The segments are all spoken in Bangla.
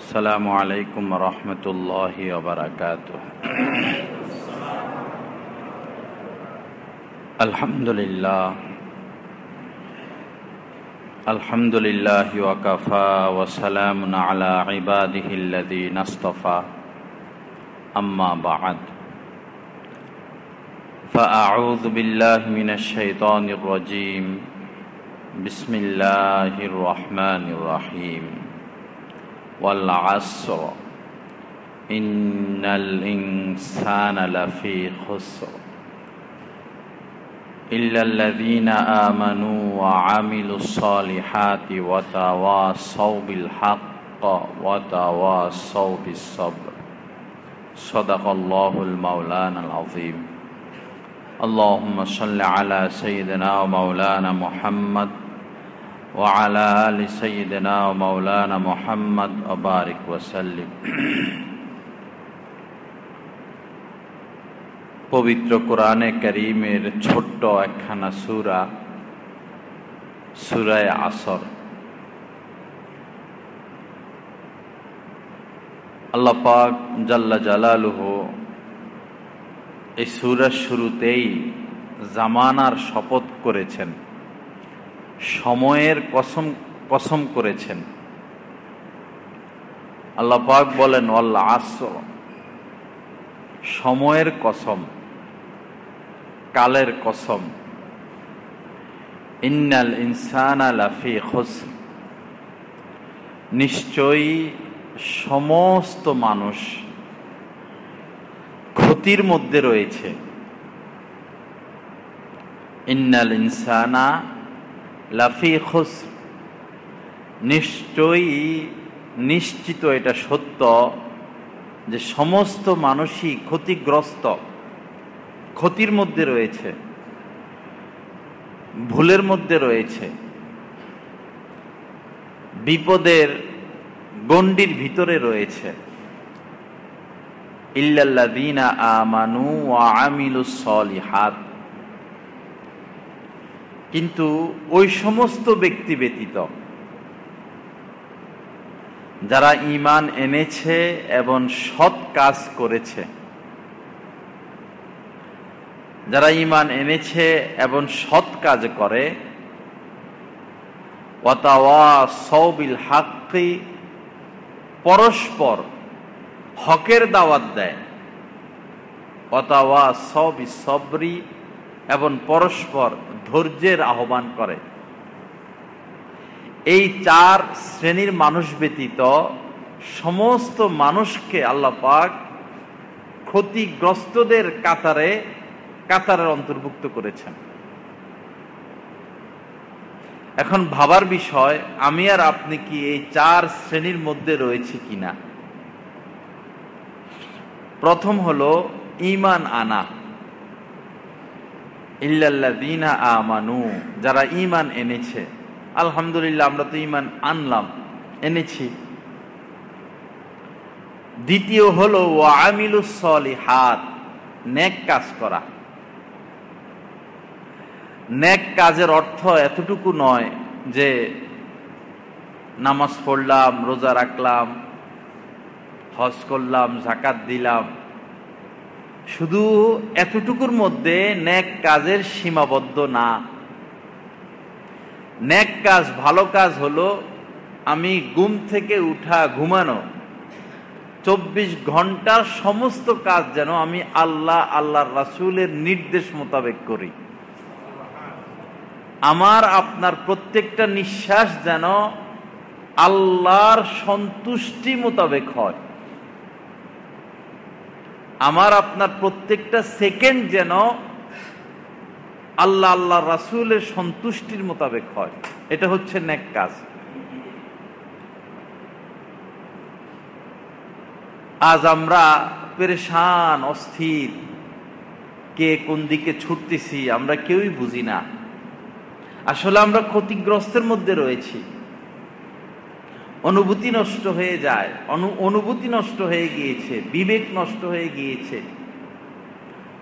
السلام عليكم ورحمة الله وبركاته. الحمد لله وكفى وسلام على عباده الذين اصطفى أما بعد فأعوذ بالله من الشيطان الرجيم بسم الله الرحمن الرحيم والعصر إن الإنسان لفي خسر إلا الذين آمنوا وعملوا الصالحات وتواصوا بالحق وتواصوا بالصبر صدق الله المولانا العظيم. اللهم صل على سيدنا ومولانا محمد وعلى آل سيدنا ومولانا محمد وبارك وسلم. পবিত্র কোরআনে কারীমের ছোট্ট একখানা সূরা, সূরা আসর। আল্লাহ পাক জাল্লা জালালুহু এই সূরার শুরুতেই জামানার শপথ করেছেন, সময়ের কসম করেছেন। আল্লাহ পাক বলেন ওয়াল আসর, সময়ের কসম, কালের কসম। ইন্নাল ইনসানা লাফি খুসর, নিশ্চয়ই সমস্ত মানুষ ক্ষতির মধ্যে রয়েছে। ইন্নাল ইনসানা লাফি খুসর, নিশ্চয়ই, নিশ্চিত, এটা সত্য যে সমস্ত মানুষই ক্ষতিগ্রস্ত, ক্ষতির মধ্যে রয়েছে, ভুলের মধ্যে রয়েছে, বিপদের গণ্ডির ভিতরে রয়েছে। ইল্লাল্লাযীনা আমানু ওয়া আমিলুস সলিহাত, কিন্তু ওই সমস্ত ব্যক্তি ব্যতীত যারা ঈমান এনেছে এবং সৎ কাজ করেছে, যারা ঈমান এনেছে এবং সৎ কাজ করে, ওয়া তাওয়াসাউ বিল হাক্কি, পরস্পর হকের দাওয়াত দেয়, ওয়া তাওয়াসাউ বিস সবরি, এবং পরস্পর ধৈর্যের আহ্বান করে। এই চার শ্রেণীর মানুষ ব্যতীত সমস্ত মানুষকে আল্লাহ পাক ক্ষতিগ্রস্তদের কাতারের অন্তর্ভুক্ত করেছেন। এখন ভাবার বিষয়, আমি আর আপনি কি এই চার শ্রেণীর মধ্যে রয়েছে কিনা? প্রথম হলো ঈমান আনা। ইল্লাল্লাযীনা আমানু, যারা ঈমান এনেছে। আলহামদুলিল্লাহ, আমরা তো ঈমান আনলাম, এনেছি। দ্বিতীয় হলো ওয়া আমিলুস সলিহাত, নেক কাজ করা। নেক কাজের অর্থ এতটুকু নয় যে নামাজ পড়লাম, রোজা রাখলাম, হজ করলাম, যাকাত দিলাম, শুধু এতটুকুর মধ্যে নেক কাজের সীমাবদ্ধ না। নেক কাজ, ভালো কাজ হলো আমি ঘুম থেকে উঠা, ঘুমানো 24 ঘন্টার সমস্ত কাজ যেন আমি আল্লাহর রাসূলের নির্দেশ মোতাবেক করি। আমার আপনার প্রত্যেকটা নিঃশ্বাস যেন আল্লাহর সন্তুষ্টি মোতাবেক হয়। আমার আপনার প্রত্যেকটা সেকেন্ড যেন আল্লাহর রাসূলের সন্তুষ্টির মোতাবেক হয়। এটা হচ্ছে নেক কাজ। আজ আমরা পেরেশান, অস্থির, কে কোন দিকে ছুটতেছি আমরা কেউই বুঝি না। আসলে আমরা ক্ষতিগ্রস্তের মধ্যে রয়েছি। অনুভূতি নষ্ট হয়ে যায়, অনুভূতি নষ্ট হয়ে গিয়েছে, বিবেক নষ্ট হয়ে গিয়েছে।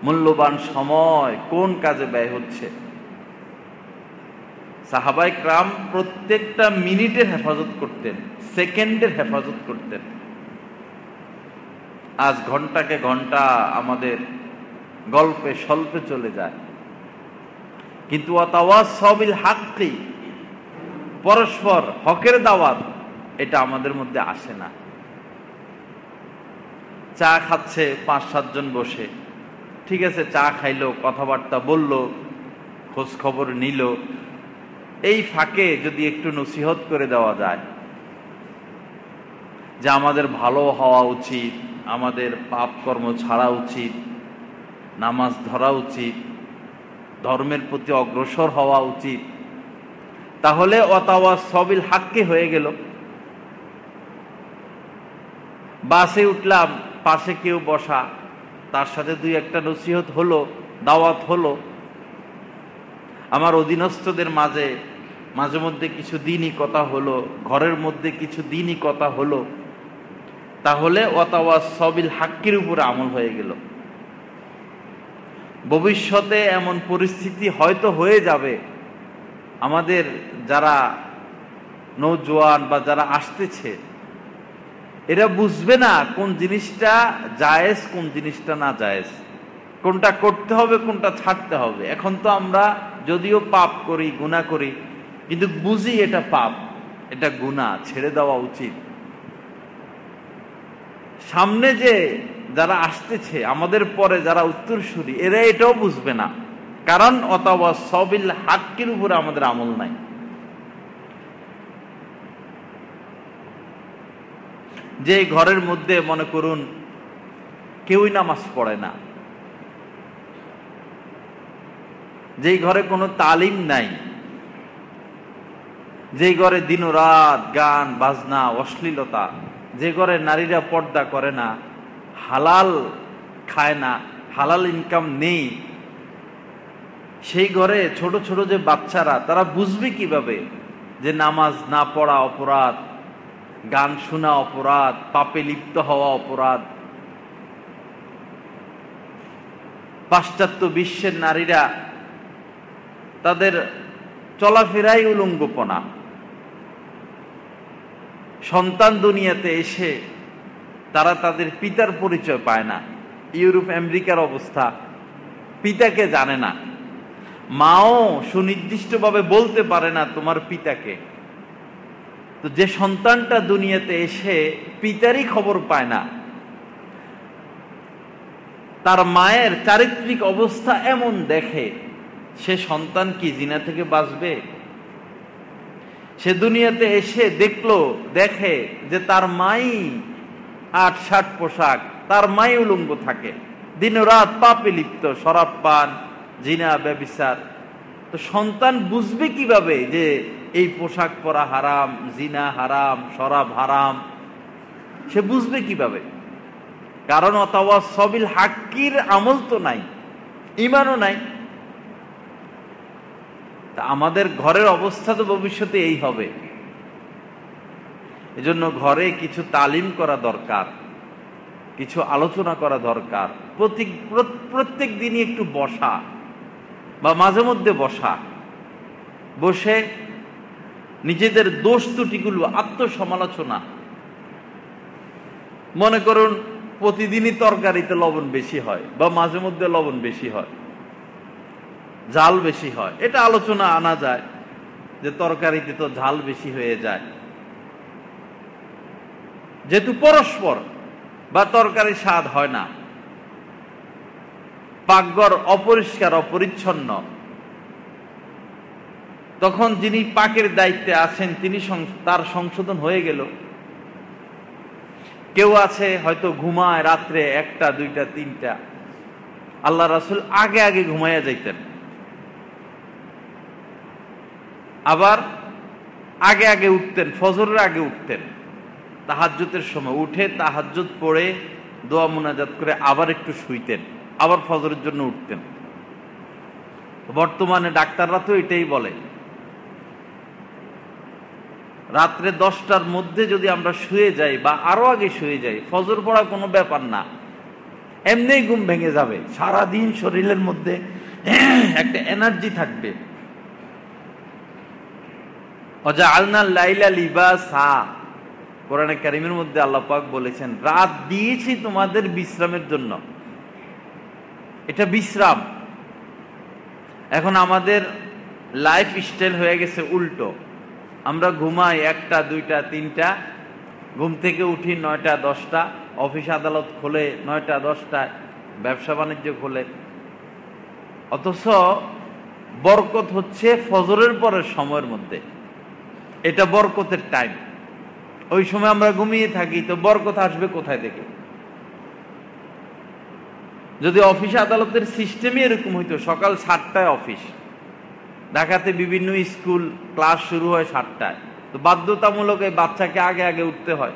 মূল্যবান সময় কোন কাজে ব্যয় হচ্ছে? সাহাবায়ে কেরাম প্রত্যেকটা মিনিটের হেফাজত করতেন, সেকেন্ডের হেফাজত করতেন। আজ ঘন্টাকে ঘন্টা আমাদের গল্পে স্বল্পে চলে যায়, কিন্তু ওয়াতাওয়াসাউ বিল হাক্কি, পরস্পর হকের দাওয়াত, এটা আমাদের মধ্যে আসে না। চা খাচ্ছে 5-7 জন বসে, ঠিক আছে, চা খাইলো, কথাবার্তা বললো, খোঁজ খবর নিল, এই ফাঁকে যদি একটু নসিহত করে দেওয়া যায় যে আমাদের ভালো হওয়া উচিত, আমাদের পাপ কর্ম ছাড়া উচিত, নামাজ ধরা উচিত, ধর্মের প্রতি অগ্রসর হওয়া উচিত, তাহলে ওয়াতাওয়াসাউ বিল হাক্কি হয়ে গেল। বাসে উঠলাম, পাশে কেউ বসা, তার সাথে 2-1টা নসিহত হলো, দাওয়াত হলো। আমার অধীনস্থদের মাঝে মাঝে মধ্যে কিছু দিনই কথা হলো, ঘরের মধ্যে কিছু দিনই কথা হলো, তাহলে ওয়াতাওয়াসাউ বিল হাক্কির উপরে আমল হয়ে গেল। ভবিষ্যতে এমন পরিস্থিতি হয়তো হয়ে যাবে, আমাদের যারা নওজোয়ান বা যারা আসতেছে, এরা বুঝবে না কোন জিনিসটা জায়েজ, কোন জিনিসটা না জায়েজ, কোনটা করতে হবে, কোনটা ছাড়তে হবে। এখন তো আমরা যদিও পাপ করি, গুনাহ করি, কিন্তু বুঝি এটা পাপ, এটা গুনাহ, ছেড়ে দেওয়া উচিত। সামনে যে যারা আসতেছে, আমাদের পরে যারা উত্তরসূরি, এরা এটাও বুঝবে না, কারণ ওয়াতাওয়াসাউ বিল হাক্কির উপরে আমাদের আমল নাই। যে ঘরের মধ্যে মনে করুন কেউই নামাজ পড়ে না, যেই ঘরে কোনো তালিম নাই, যেই ঘরে দিনরাত গান বাজনা অশ্লীলতা, যে ঘরে নারীরা পর্দা করে না, হালাল খায় না, হালাল ইনকাম নেই, সেই ঘরে ছোট ছোট যে বাচ্চারা, তারা বুঝবে কিভাবে যে নামাজ না পড়া অপরাধ, গান শোনা অপরাধ, পাপে লিপ্ত হওয়া অপরাধ। পাশ্চাত্য বিশ্বের নারীরা তাদের চলাফেরাই উলঙ্গপনা। সন্তান দুনিয়াতে এসে তারা তাদের পিতার পরিচয় পায় না। ইউরোপ আমেরিকার অবস্থা, পিতাকে জানে না, মাও সুনির্দিষ্টভাবে বলতে পারে না তোমার পিতাকে। তো যে সন্তানটা দুনিয়াতে এসে পিতারই খবর পায় না, তার মায়ের চারিত্রিক অবস্থা এমন দেখে, সে সন্তান কি জিনা থেকে বাঁচবে? সে দুনিয়াতে এসে দেখে যে তার মাই 8-60 পোশাক, তার মাই উলঙ্গ থাকে, দিন রাত পাপে লিপ্ত, শরাব পান, জিনা, ব্যভিচার। তো সন্তান বুঝবে কিভাবে যে এই পোশাক পরা হারাম, জিনা হারাম, শরাব হারাম? সে বুঝবে কিভাবে? কারণ ওয়াতাওয়াসাউ বিল হাক্কির আমল তো নাই, ঈমানও নাই। তা আমাদের ঘরের অবস্থা তো ভবিষ্যতে এই হবে। এজন্য ঘরে কিছু তালিম করা দরকার, কিছু আলোচনা করা দরকার। প্রত্যেক দিনই একটু বসা বা মাঝে মধ্যে বসে নিজেদের দোষ ত্রুটিগুলো আত্মসমালোচনা। মনে করুন প্রতিদিনই তরকারিতে লবণ বেশি হয় বা মাঝে মধ্যে লবণ বেশি হয়, ঝাল বেশি হয়, এটা আলোচনা আনা যায় যে তরকারিতে তো ঝাল বেশি হয়ে যায়, যেহেতু পরস্পর বা তরকারি স্বাদ হয় না, পাকঘর অপরিষ্কার অপরিচ্ছন্ন, তখন যিনি পাকের দায়িত্বে আছেন তিনি তার সংশোধন হয়ে গেল। কেউ আছে হয়তো ঘুমায় রাত্রে 1টা 2টা 3টা, আল্লাহ রাসূল আগে আগে ঘুমাইয়া যাইতেন, আবার আগে আগে উঠতেন, ফজরের আগে উঠতেন, তাহাজ্জুদের সময় উঠে তাহাজ্জুদ পড়ে দোয়া মুনাজাত করে আবার একটু শুইতেন, আবার ফজরের জন্য উঠতেন। বর্তমানে ডাক্তাররা তো এটাই বলে, রাত্রে 10টার মধ্যে যদি আমরা শুয়ে যাই বা আরো আগে শুয়ে যাই, ফজর পড়া কোনো ব্যাপার না, এমনিই ঘুম ভেঙে যাবে, সারাদিন শরীরের মধ্যে একটা এনার্জি থাকবে। ওয়াজআলনা লাইলা লিবাসা, কোরআনে কারীমের মধ্যে আল্লাহ পাক বলেছেন রাত দিয়েছি তোমাদের বিশ্রামের জন্য। এটা বিশ্রাম। এখন আমাদের লাইফ স্টাইল হয়ে গেছে উল্টো। আমরা ঘুমাই 1টা 2টা 3টা, ঘুম থেকে উঠি 9টা 10টা, অফিস আদালত খোলে 9টা 10টায়, ব্যবসা বাণিজ্য খোলে। অথচ বরকত হচ্ছে ফজরের পরের সময়ের মধ্যে, এটা বরকতের টাইম। ওই সময় আমরা ঘুমিয়ে থাকি, তো বরকত আসবে কোথায় থেকে? যদি অফিস আদালতের সিস্টেমই এরকম হইতো, সকাল 7টায় অফিস, ঢাকাতে বিভিন্ন স্কুল ক্লাস শুরু হয় 7টায়, তো বাধ্যতামূলক এই বাচ্চাকে আগে আগে উঠতে হয়।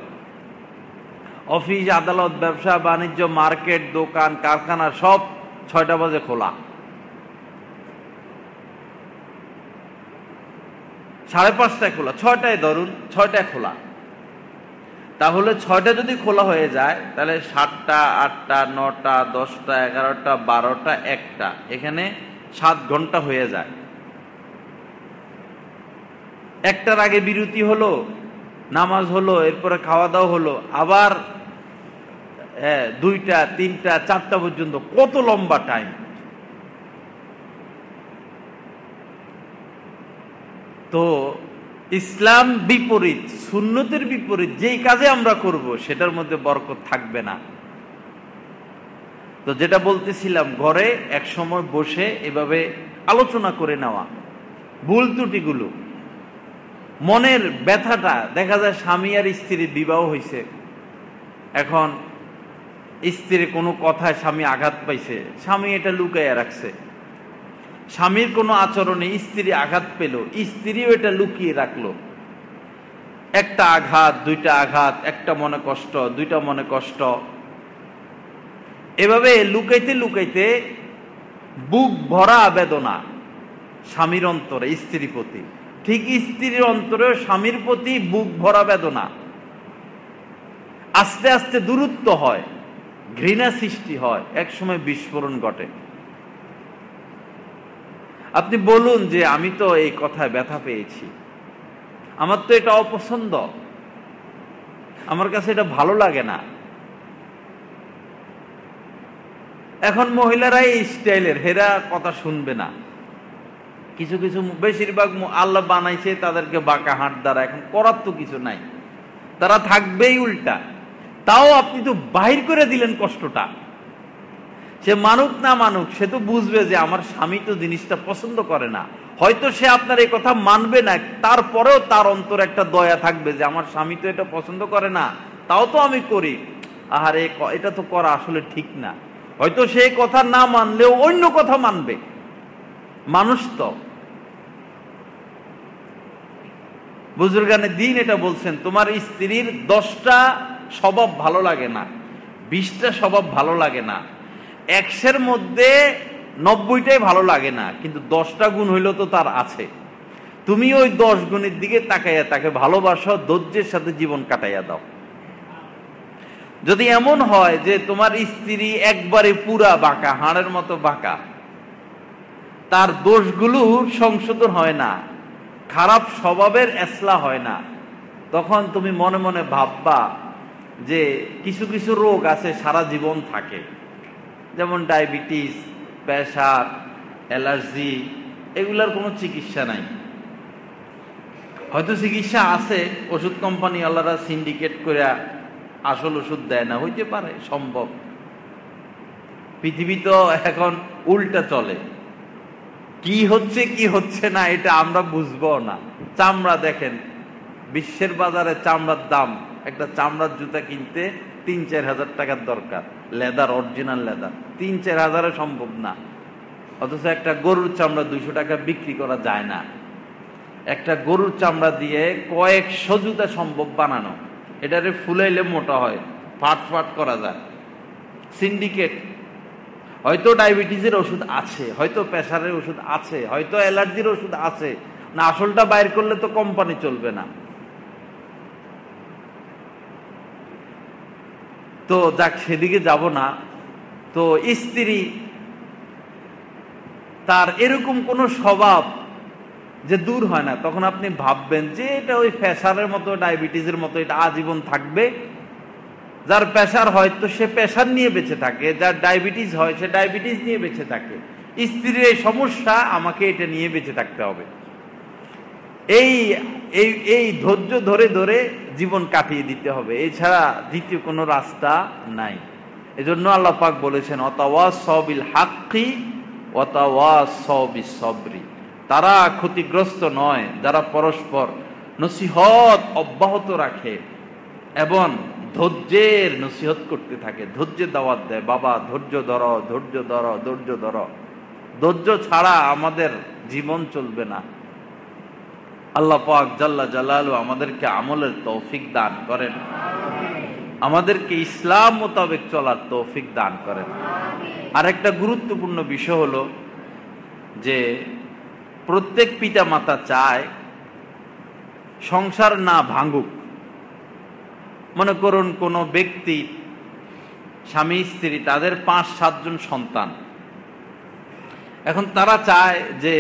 অফিস আদালত ব্যবসা বাণিজ্য মার্কেট দোকান কারখানা সব 6টা বাজে খোলা, 5:30টায় খোলা, 6টায় ধরুন 6টায় খোলা। তাহলে 6টা যদি খোলা হয়ে যায়, তাহলে 7টা 8টা 9টা 10টা 11টা 12টা 1টা, এখানে 7 ঘন্টা হয়ে যায়। 1টার আগে বিরতি হলো, নামাজ হলো, এরপরে খাওয়া দাওয়া হলো, আবার 2টা 3টা 4টা পর্যন্ত, কত লম্বা টাইম। তো ইসলাম বিপরীত, সুন্নতের বিপরীত যেই কাজে আমরা করব সেটার মধ্যে বরকত থাকবে না। তো যেটা বলতেছিলাম, ঘরে এক সময় বসে এভাবে আলোচনা করে নেওয়া ভুল ত্রুটিগুলো, মনের ব্যথাটা। দেখা যায় স্বামী আর স্ত্রীর বিবাহ হয়েছে, এখন স্ত্রীর কোনো কথায় স্বামী আঘাত পাইছে, স্বামী এটা লুকাইয়া রাখছে। স্বামীর কোনো আচরণে স্ত্রী আঘাত পেল, স্ত্রীও এটা লুকিয়ে রাখলো। 1টা আঘাত 2টা আঘাত, 1টা মনে কষ্ট 2টা মনে কষ্ট, এভাবে লুকাইতে লুকাইতে বুক ভরা বেদনা স্বামীর অন্তরে স্ত্রীর প্রতি, ঠিক স্ত্রীর অন্তরেও স্বামীর প্রতি বুক ভরা বেদনা। আস্তে আস্তে দূরত্ব হয়, ঘৃণা সৃষ্টি হয়, একসময় বিস্ফোরণ ঘটে। আপনি বলুন যে আমি তো এই কথায় ব্যথা পেয়েছি, আমার তো এটা অপছন্দ, আমার কাছে এটা ভালো লাগে না। এখন মহিলারা এই স্টাইলের, হেরা কথা শুনবে না। কিছু কিছু, বেশিরভাগ আল্লাহ বানাইছে তাদেরকে বাঁকা হাত দ্বারা, এখন করার তো কিছু নাই, তারা থাকবেই উল্টা। তাও আপনি তো বাহির করে দিলেন কষ্টটা। সে মানুক না মানুক, সে তো বুঝবে যে আমার স্বামী তো জিনিসটা পছন্দ করে না। হয়তো সে আপনার এই কথা মানবে না, তারপরেও তার অন্তরে একটা দয়া থাকবে যে আমার স্বামী তো এটা পছন্দ করে না, তাও তো আমি করি, আহারে এটা তো করা আসলে ঠিক না। হয়তো সে কথা না মানলেও অন্য কথা মানবে, মানুষ তো। বুজুর্গানে দিন এটা বলছেন, তোমার স্ত্রীর 10টা স্বভাব ভালো লাগে না, 20টা স্বভাব ভালো লাগে না, 100-এর মধ্যে 90টাই ভালো লাগে না, কিন্তু 10টা গুণ হইল তো তার আছে। তুমি ওই 10 গুণের দিকে তাকাইয়া তাকে ভালোবাসো, ধৈর্যের সাথে জীবন কাটাইয়া দাও। যদি এমন হয় যে তোমার স্ত্রী একবারে পুরা বাঁকা, হাড়ের মতো বাঁকা, তার দোষগুলো সংশোধন হয় না, খারাপ স্বভাবের এসলাহ হয় না, তখন তুমি মনে মনে ভাববা যে কিছু কিছু রোগ আছে সারা জীবন থাকে, যেমন ডায়াবেটিস, প্রেসার, অ্যালার্জি, এগুলার কোনো চিকিৎসা নাই। হয়তো চিকিৎসা আছে, ওষুধ কোম্পানি আল্লাহরা সিন্ডিকেট করে আসল ওষুধ দেয় না, হইতে পারে, সম্ভব। পৃথিবী তো এখন উল্টা চলে, কি হচ্ছে কি হচ্ছে না এটা আমরা বুঝবো না। চামড়া দেখেন, বিশ্বের বাজারে চামড়ার দাম, একটা চামড়ার জুতা কিনতে 3-4 হাজার টাকার দরকার, লেদার, অরিজিনাল লেদার, 3-4 হাজারে সম্ভব না। অথচ একটা গরুর চামড়া 200 টাকা বিক্রি করা যায় না। একটা গরুর চামড়া দিয়ে কয়েকশো জুতা সম্ভব বানানো, এটারে ফুলাইলে মোটা হয়, ফাট ফাট করা যায়। সিন্ডিকেট। হয়তো ডায়াবেটিসের ওষুধ আছে, হয়তো প্রেসারের ওষুধ আছে, হয়তো অ্যালার্জির ওষুধ আছে, না আসলটা বাইর করলে তো কোম্পানি চলবে না। তো যাক, সেদিকে যাব না। তো স্ত্রী তার এরকম কোন স্বভাব যে দূর হয় না, তখন আপনি ভাববেন যে এটা ওই প্রেসারের মতো, ডায়াবেটিসের মতো, এটা আজীবন থাকবে। যার প্রেসার হয় তো সে প্রেসার নিয়ে বেঁচে থাকে, যার ডায়াবেটিস হয় সে ডায়াবেটিস নিয়ে বেঁচে থাকে। স্ত্রীর এই সমস্যা, আমাকে এটা নিয়ে বেঁচে থাকতে হবে। এই এই এই ধৈর্য ধরে ধরে জীবন কাটিয়ে দিতে হবে, এছাড়া দ্বিতীয় কোনো রাস্তা নাই। এজন্য আল্লাহ পাক বলেছেন ওয়াতাওয়াসাউ বিল হাক্কি ওয়াতাওয়াসাউ বিস সবরি। তারা ক্ষতিগ্রস্ত নয় যারা পরস্পর নসিহত অব্যাহত রাখে এবং ধৈর্যের নসিহত করতে থাকে, ধৈর্যের দাওয়াত দেয়, বাবা ধৈর্য ধরো, ধৈর্য ধরো, ধৈর্য ধরো। ধৈর্য ছাড়া আমাদের জীবন চলবে না। আল্লাহ পাক জাল্লা জালালু আমাদেরকে আমলের তৌফিক দান করেন, আমাদেরকে ইসলাম মোতাবেক চলার তৌফিক দান করেন। আরেকটা গুরুত্বপূর্ণ বিষয় হলো যে প্রত্যেক পিতা মাতা চায় সংসার না ভাঙুক। মনে করুন কোনো ব্যক্তি, স্বামী স্ত্রী, তাদের 5-7 জন সন্তান। এখন তারা চায় যে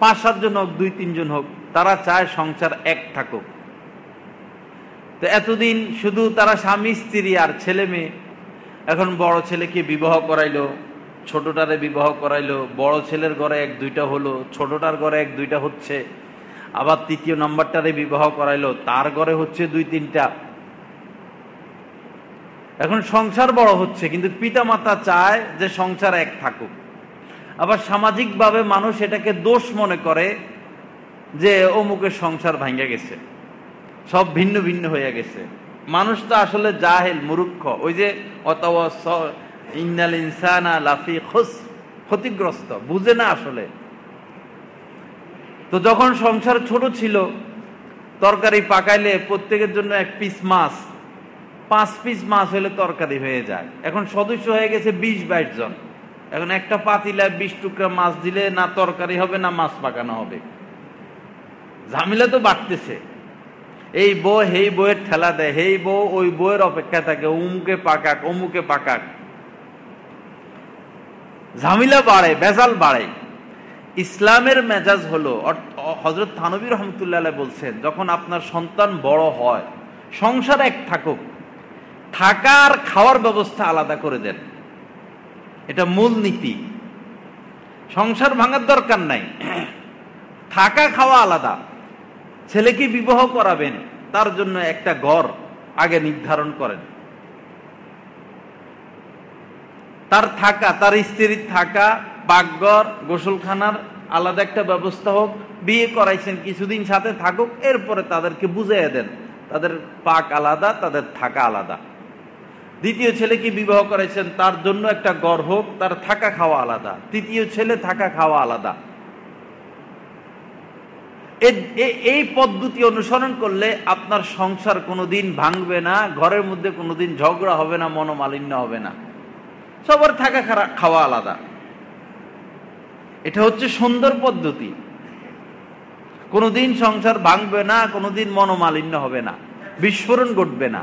5-7 জন হোক, 2-3 জন হোক, তারা চায় সংসার এক থাকুক। তো এতদিন শুধু তারা স্বামী স্ত্রী আর ছেলে মেয়ে। এখন বড় ছেলেকে বিবাহ করাইলো, ছোটটারে বিবাহ করাইলো, বড় ছেলের ঘরে 1-2টা হলো, ছোটটার ঘরে 1-2টা হচ্ছে, আবার তৃতীয় নম্বরটারে বিবাহ করাইলো, তার ঘরে হচ্ছে 2-3টা। এখন সংসার বড় হচ্ছে, কিন্তু পিতা মাতা চায় যে সংসার এক থাকুক। আবার সামাজিকভাবে মানুষ এটাকে দোষ মনে করে যে অমুকের সংসার ভাঙ্গা গেছে, সব ভিন্ন ভিন্ন হয়ে গেছে। মানুষ তো আসলে জাহেল, মূর্খ। ওই যে ইন্নাল ইনসানা লাফি খুসর, ক্ষতিগ্রস্ত, বুঝে না আসলে। তো যখন সংসার ছোট ছিল, তরকারি পাকাইলে প্রত্যেকের জন্য 1 পিস মাছ, 5 পিস মাছ হলে তরকারি হয়ে যায়। এখন সদস্য হয়ে গেছে 20-22 জন। এখন একটা পাতিলায় 20 টুকরা মাছ দিলে না তরকারি হবে না মাছ পাকানো হবে। ঝামেলা তো বাড়তেছে। এই বউ হেই বউয়ের ঠেলা দেয়, হেই বউ ওই বউয়ের অপেক্ষা থাকে, অমুকে পাকাক অমুকে পাকাক। ঝামেলা বাড়ে, ভেজাল বাড়ে। ইসলামের মেজাজ হলো, হযরত থানবী রহমতুল্লাহ আলাইহি বলছেন, যখন আপনার সন্তান বড় হয়, সংসার এক থাকুক, থাকার খাওয়ার ব্যবস্থা আলাদা করে দেন। এটা মূল নীতি। সংসার ভাঙার দরকার নাই, থাকা খাওয়া আলাদা। ছেলেকে বিবাহ করাবেন, তার জন্য একটা ঘর আগে নির্ধারণ করেন। তার থাকা, তার স্ত্রীর থাকা, পাকঘর, গোসলখানার আলাদা একটা ব্যবস্থা হোক। বিয়ে করাইছেন, কিছুদিন সাথে থাকুক, এরপরে তাদেরকে বুঝাইয়া দেন তাদের পাক আলাদা, তাদের থাকা আলাদা। দ্বিতীয় ছেলেকে বিবাহ করাইছেন, তার জন্য একটা ঘর হোক, তার থাকা খাওয়া আলাদা। তৃতীয় ছেলে, থাকা খাওয়া আলাদা। এই পদ্ধতি অনুসরণ করলে আপনার সংসার কোনোদিন ভাঙবে না, ঘরের মধ্যে কোনোদিন ঝগড়া হবে না, মনোমালিন্য হবে না। সবার থাকা খাওয়া আলাদা। এটা হচ্ছে সুন্দর পদ্ধতি। কোনোদিন সংসার ভাঙবে না, কোনোদিন মনোমালিন্য হবে না, বিস্ফোরণ ঘটবে না।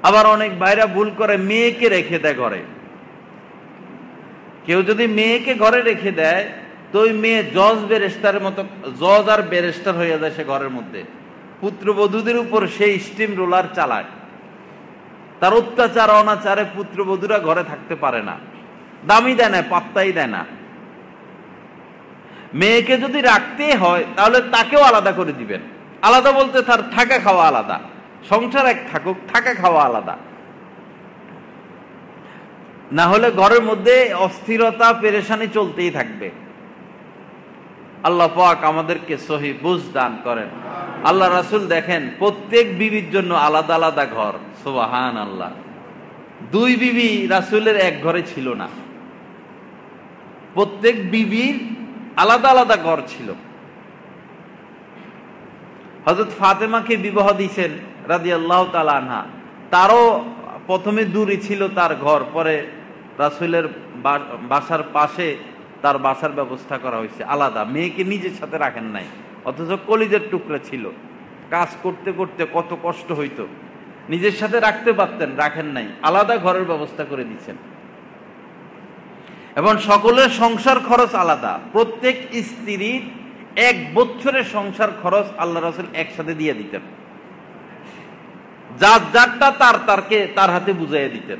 আবার অনেক ভাইরা ভুল করে, মেয়েকে রেখে দেয় ঘরে। কেউ যদি মেয়েকে ঘরে রেখে দেয়, তো ওই মেয়ে জজ ব্যারিস্টারের মতো, জজ আর ব্যারিস্টার হয়ে যায় সে ঘরের মধ্যে। পুত্রবধূদের উপর সেই স্টিম রোলার চালায়। তার অত্যাচার অনাচারে পুত্রবধূরা ঘরে থাকতে পারে না, দামই দেয় না, পাত্তাই দেয় না। মেয়েকে যদি রাখতে হয় তাহলে তাকেও আলাদা করে দিবেন। আলাদা বলতে তার থাকা খাওয়া আলাদা। সংসার এক থাকুক, থাকা খাওয়া আলাদা। না হলে ঘরের মধ্যে অস্থিরতা, পেরেশানি চলতেই থাকবে। আল্লাহ পাক আমাদেরকে সহি বুঝ দান করেন। আল্লাহ রাসূল দেখেন, প্রত্যেক বিবির জন্য আলাদা আলাদা ঘর। সুবহানাল্লাহ। 2 বিবি রাসূলের এক ঘরে ছিল না, প্রত্যেক বিবির আলাদা আলাদা ঘর ছিল। হযরত ফাতেমাকে বিবাহ দিয়েছেন রাদিয়াল্লাহু তাআলা আনহা, তারও প্রথমে দূরে ছিল তার ঘর, পরে রাসূলের বাসার পাশে তার বাসার ব্যবস্থা করা হয়েছে আলাদা। মেয়েকে নিজের সাথে রাখেন নাই, অথচ কলিজার টুকরা ছিল। কাজ করতে করতে কত কষ্ট হইতো, নিজের সাথে রাখতে পারতেন, রাখেন নাই, আলাদা ঘরের ব্যবস্থা করে দিচ্ছেন। এবং সকলের সংসার খরচ আলাদা। প্রত্যেক স্ত্রীর 1 বছরের সংসার খরচ আল্লাহ রাসূল একসাথে দিয়ে দিতেন, যার যারটা তার হাতে বুঝাইয়া দিতেন।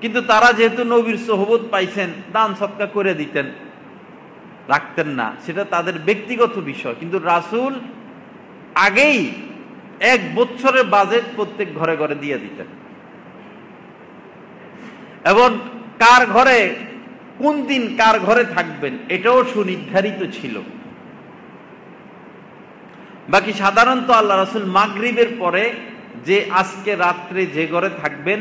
কিন্তু তারা যেহেতু নবীর সোহবত পাইছেন, দান সদকা করে দিতেন, রাখতেন না, সেটা তাদের ব্যক্তিগত বিষয়। কিন্তু রাসূল আগেই 1 বছরের বাজেট প্রত্যেক ঘরে ঘরে দিয়ে দিতেন, এবং কার ঘরে কোন দিন কার ঘরে থাকবেন এটাও সুনির্ধারিত ছিল। বাকি সাধারণত আল্লাহ রাসূল মাগরিবের পরে যে আজকে রাত্রে যে ঘরে থাকবেন,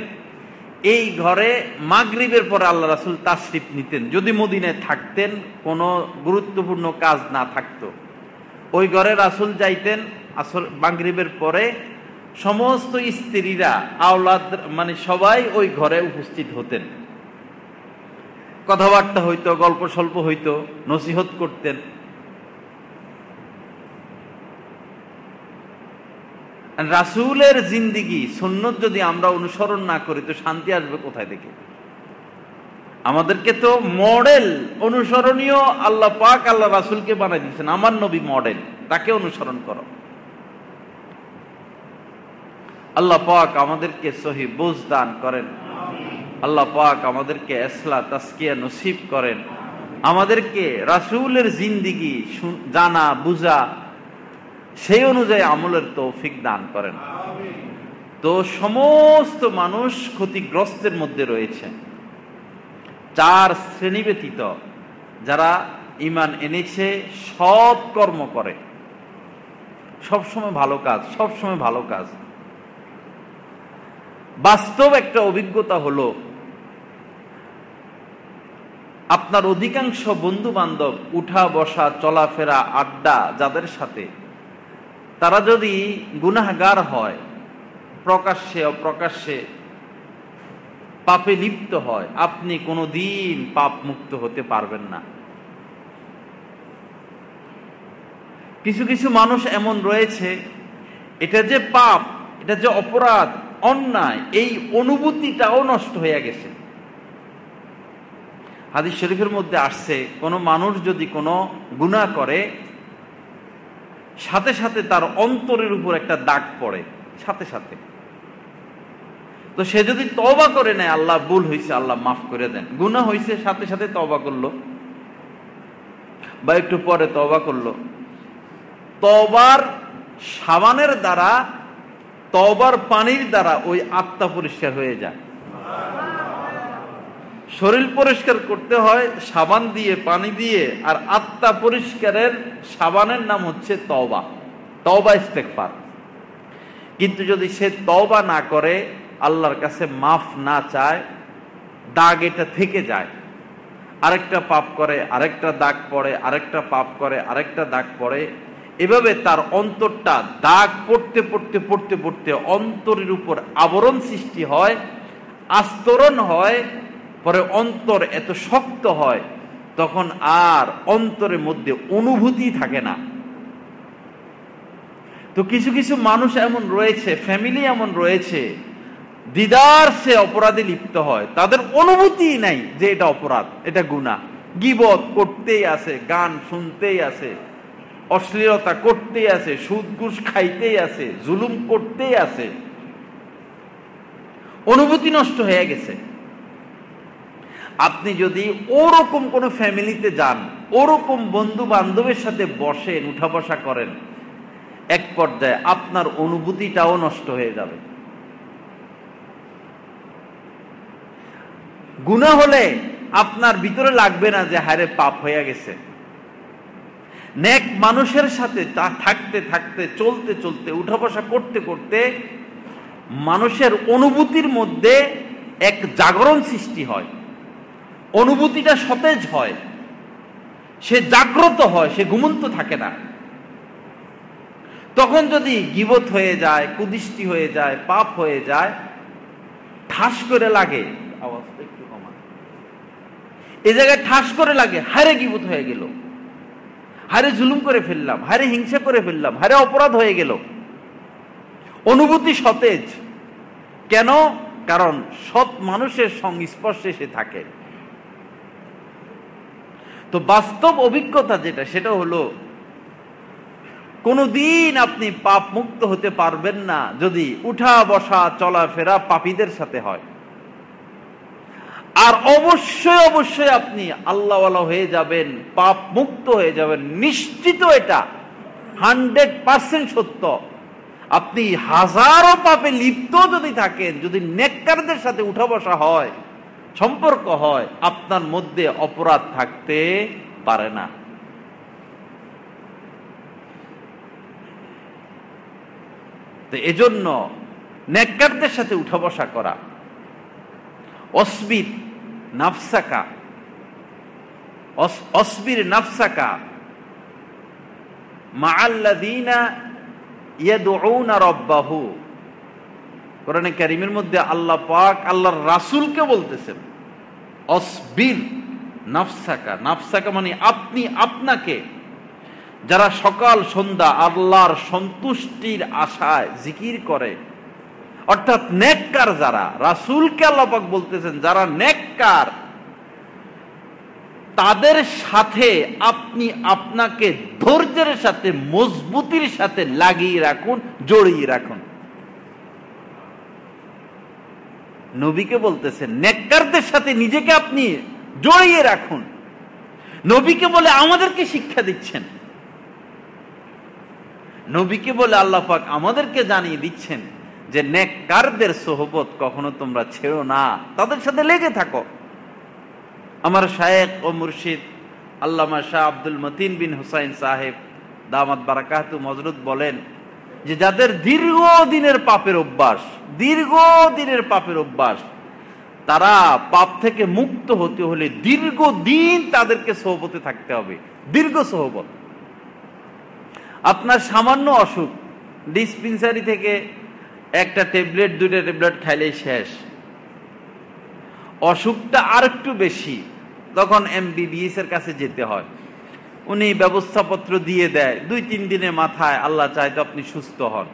এই ঘরে মাগরিবের পরে আল্লাহ রাসূল তাশরিফ নিতেন। যদি মদিনায় থাকতেন, কোনো গুরুত্বপূর্ণ কাজ না থাকতো, ওই ঘরে রাসূল যাইতেন আসর মাগরিবের পরে। সমস্ত স্ত্রীরা, আওলাদ, মানে সবাই ওই ঘরে উপস্থিত হতেন, কথাবার্তা হইতো, গল্প স্বল্প হইতো, নসিহত করতেন। রাসূলের জিন্দিগি সুন্নত যদি আমরা অনুসরণ না করি তো শান্তি আসবে কোথায় থেকে? আমাদেরকে তো মডেল অনুসরণীয় আল্লাহ পাক আল্লাহ রাসূলকে বানাই দিয়েছেন, আমার নবী মডেল, তাকে অনুসরণ করো। আল্লাহ পাক আমাদেরকে সহি বুঝ দান করেন, আল্লাহ পাক আমাদেরকে ইসলাহ তাসকিয়া নসিব করেন, আমাদেরকে রাসূলের জিন্দিগি জানা বুঝা সেই অনুযায়ী আমলের তৌফিক দান করেন। তো সমস্ত মানুষ ক্ষতিগ্রস্তের মধ্যে রয়েছে। 4 শ্রেণী ব্যতীত যারা ঈমান এনেছে, সৎ কর্ম করে, সবসময় ভালো কাজ, সবসময় ভালো কাজ। বাস্তব একটা অভিজ্ঞতা হলো, আপনার অধিকাংশ বন্ধু বান্ধব, উঠা বসা, চলাফেরা, আড্ডা যাদের সাথে, তারা যদি গুনাহগার হয়, প্রকাশ্যে অপ্রকাশ্যে পাপে লিপ্ত হয়, আপনি কোনোদিন পাপ মুক্ত হতে পারবেন না। কিছু কিছু মানুষ এমন রয়েছে, এটা যে পাপ, এটা যে অপরাধ, অন্যায়, এই অনুভূতিটাও নষ্ট হয়ে গেছে। হাদিস শরীফের মধ্যে আসছে, কোনো মানুষ যদি কোনো গুনাহ করে, সাথে সাথে তার অন্তরের উপর একটা দাগ পড়ে, সাথে সাথে। তো সে যদি তওবা করে নেয়, আল্লাহ ভুল হয়েছে, আল্লাহ মাফ করে দেন। গুনাহ হয়েছে, সাথে সাথে তওবা করলো, বা একটু পরে তওবা করলো, তওবার সাবানের দ্বারা, তওবার পানির দ্বারা ওই আত্মা পরিষ্কার হয়ে যায়। শরীর পরিষ্কার করতে হয় সাবান দিয়ে, পানি দিয়ে, আর আত্মা পরিষ্কারের সাবানের নাম হচ্ছে তওবা, তওবা ইস্তেগফার। কিন্তু যদি সে তওবা না করে, আল্লাহর কাছে মাফ না চায়, দাগ এটা থেকে যায়। আরেকটা পাপ করে, আরেকটা দাগ পড়ে, আরেকটা পাপ করে, আরেকটা দাগ পড়ে। এভাবে তার অন্তরটা দাগ পড়তে পড়তে পড়তে পড়তে অন্তরের উপর আবরণ সৃষ্টি হয়, আস্তরণ হয়। পরে অন্তর এত শক্ত হয়, তখন আর অন্তরের মধ্যে অনুভূতি থাকে না। তো কিছু কিছু মানুষ এমন রয়েছে, ফ্যামিলি এমন রয়েছে, দিদার সে অপরাধে লিপ্ত হয়, তাদের অনুভূতি নাই যে এটা অপরাধ, এটা গুনাহ। গীবত করতেই আছে, গান শুনতেই আছে, অশ্লীলতা করতেই আছে, সুদ ঘুষ খাইতেই আছে, জুলুম করতেই আছে, অনুভূতি নষ্ট হয়ে গেছে। আপনি যদি ওরকম কোন ফ্যামিলিতে যান, ওরকম বন্ধু বান্ধবের সাথে বসেন, উঠা বসা করেন, এক পর্যায়ে আপনার অনুভূতিটাও নষ্ট হয়ে যাবে। গুনাহ হলে আপনার ভিতরে লাগবে না যে হারে পাপ হয়ে গেছে। নেক মানুষের সাথে থাকতে থাকতে, চলতে চলতে, উঠা বসা করতে করতে মানুষের অনুভূতির মধ্যে এক জাগরণ সৃষ্টি হয়, অনুভূতিটা সতেজ হয়, সে জাগ্রত হয়, সে ঘুমন্ত থাকে না। তখন যদি গীবত হয়ে যায়, কুদৃষ্টি হয়ে যায়, পাপ হয়ে যায়, ঠাস করে লাগে, আওয়াজটা একটু কমা, এই জায়গায় ঠাস করে লাগে, হারে গীবত হয়ে গেল, হারে জুলুম করে ফেললাম, হারে হিংসা করে ফেললাম, হারে অপরাধ হয়ে গেল। অনুভূতি সতেজ কেন? কারণ সৎ মানুষের সংস্পর্শে সে থাকে। তো বাস্তব অভিজ্ঞতা যেটা, সেটা হলো কোনদিন আপনি পাপ মুক্ত হতে পারবেন না যদি উঠা বসা চলাফেরা পাপীদের সাথে হয়। আর অবশ্যই অবশ্যই আপনি আল্লাহওয়ালা হয়ে যাবেন, পাপ মুক্ত হয়ে যাবেন, নিশ্চিত। এটা 100% সত্য। আপনি হাজারো পাপে লিপ্ত যদি থাকেন, যদি নেককারদের সাথে উঠা বসা হয়, সম্পর্ক হয়, আপনার মধ্যে অপরাধ থাকতে পারে না। তো এজন্য নেককারদের সাথে উঠা বসা করা। অসবির নাফসাকা, অসবির নাফসাকা মাআল্লাযীনা ইয়াদউনা রাব্বাহু। কোরআনে কারীমের মধ্যে আল্লাহ পাক আল্লাহর রাসূলকে বলতেছেন অসবির নাফসাকা। নাফসাকা মানে আপনি আপনাকে, যারা সকাল সন্ধ্যা আল্লাহর সন্তুষ্টির আশায় জিকির করে, অর্থাৎ নেককার যারা, রাসূলকে আল্লাহ পাক বলতেছেন যারা নেককার, তাদের সাথে আপনি আপনাকে ধৈর্যের সাথে, মজবুতির সাথে লাগিয়ে রাখুন, জড়িয়ে রাখুন। নবীকে বলতেছেন নেককারদের সাথে নিজেকে আপনি জড়িয়ে রাখুন। নবীকে বলে আমাদেরকে শিক্ষা দিচ্ছেন, নবীকে বলে আল্লাহ পাক আমাদেরকে জানিয়ে দিচ্ছেন যে নেককারদের সোহবত কখনো তোমরা ছেড়ো না, তাদের সাথে লেগে থাকো। আমার শায়েখ ও মুর্শিদ আল্লামা শাহ আব্দুল মতিন বিন হুসাইন সাহেব দামাত বারাকাতু মজরুদ বলেন যে যাদের দীর্ঘদিনের পাপের অভ্যাস, তারা পাপ থেকে মুক্ত হতে হলে দীর্ঘদিন তাদেরকে সোহবতে থাকতে হবে, দীর্ঘ সোহবত। আপনার সামান্য অসুখ, ডিসপেন্সারি থেকে একটা ট্যাবলেট, 2টা ট্যাবলেট খাইলেই শেষ। অসুখটা আর একটু বেশি, তখন MBBS এর কাছে যেতে হয়। উনি ব্যবস্থাপত্র দিয়ে দেয়, 2-3 দিনের মাথায় আল্লাহ চায় তো আপনি সুস্থ হন।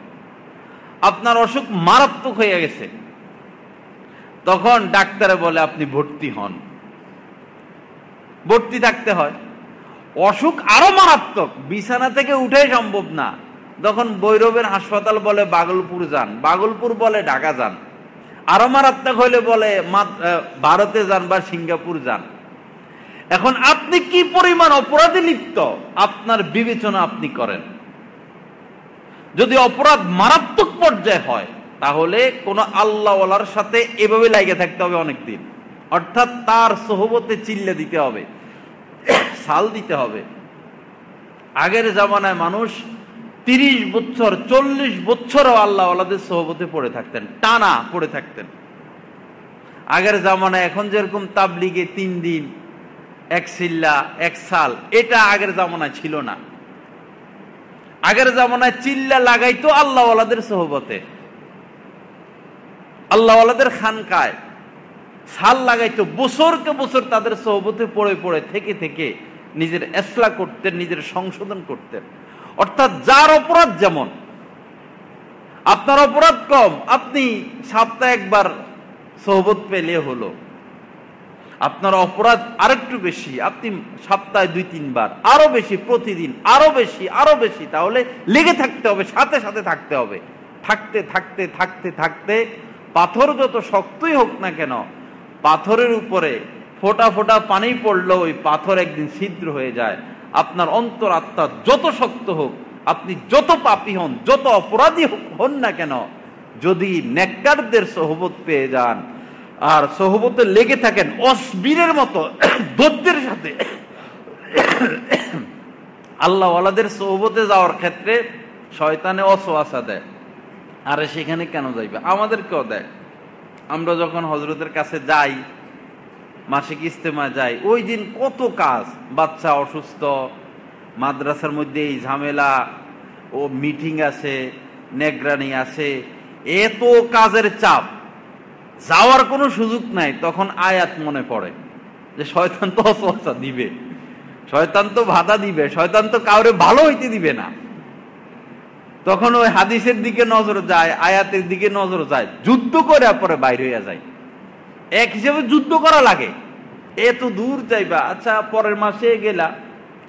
আপনার অসুখ মারাত্মক হয়ে গেছে, তখন ডাক্তারে বলে আপনি ভর্তি হন, ভর্তি থাকতে হয়। অসুখ আরো মারাত্মক, বিছানা থেকে উঠাই সম্ভব না, তখন ভৈরবের হাসপাতাল বলে বাগলপুর যান, বাগলপুর বলে ঢাকা যান। আরো মারাত্মক হলে বলে ভারতে যান বা সিঙ্গাপুর যান। এখন আপনি কি পরিমাণ অপরাধে লিপ্ত আপনার বিবেচনা আপনি করেন। যদি অপরাধ মারাত্মক পর্যায়ে হয়, তাহলে কোন আল্লাহওয়ালার সাথে এভাবে লাগে থাকতে হবে অনেকদিন, অর্থাৎ তার সোহবতে চিল্লে দিতে হবে, সাল দিতে হবে। আগের জামানায় মানুষ 30 বছর 40 বছরও আল্লাহওয়ালাদের সোহবতে পড়ে থাকতেন, টানা পড়ে থাকতেন। আগের জামানায় এখন যেরকম তাবলিগে 3 দিন, 1 চিল্লা 1 সাল, এটা আগের জামানায় ছিল না। আগের জামানায় চিল্লা লাগাইতো আল্লাহওয়ালাদের সোহবতে, আল্লাহওয়ালাদের খানকায় সাল লাগাইতো, বছরকে বছর তাদের সোহবতে পড়ে পড়ে থেকে থেকে নিজের ইসলাহ করতেন, নিজের সংশোধন করতেন। অর্থাৎ যার অপরাধ যেমন, আপনার অপরাধ কম, আপনি সপ্তাহে একবার সোহবত পেলে হলো। আপনার অপরাধ আরেকটু বেশি, আপনি সপ্তাহে 2-3 বার, আরো বেশি, প্রতিদিন আরো বেশি আরো বেশি, তাহলে লেগে থাকতে হবে, সাথে সাথে থাকতে হবে। থাকতে থাকতে থাকতে থাকতে পাথর যত শক্তই হোক না কেন, পাথরের উপরে ফোঁটা ফোঁটা পানি পড়লেও ওই পাথর একদিন ছিদ্র হয়ে যায়। আপনার অন্তর আত্মা যত শক্ত হোক, আপনি যত পাপী হন, যত অপরাধী হন না কেন, যদি নেককারদের সোহবত পেয়ে যান আর সোহবতে লেগে থাকেন অসবীরের মতো ধৈর্যের সাথে, আল্লাহওয়ালাদের সোহবতে যাওয়ার ক্ষেত্রে শয়তানে অসওয়াসা দেয়, আরে সেখানে কেন যাইবে, আমাদেরকেও দেয়। আমরা যখন হযরতের কাছে যাই, মাসিক ইজতেমা যাই, ওই দিন কত কাজ, বাচ্চা অসুস্থ, মাদ্রাসার মধ্যে এই ঝামেলা, ও মিটিং আছে, নেগরানি আছে, এত কাজের চাপ, যাওয়ার কোনো সুযোগ নাই। তখন আয়াত মনে পড়ে যে শয়তান তো অসওয়াসা দিবে, শয়তান তো বাধা দিবে, শয়তান তো কাউরে ভালো হইতে দিবে না। তখন ওই হাদিসের দিকে নজর যায়, আয়াতের দিকে নজর যায়, যুদ্ধ করে পরে বাইর হইয়া যায়। এক হিসেবে যুদ্ধ করা লাগে, এত দূর যাইবা, আচ্ছা পরের মাসে গেলা,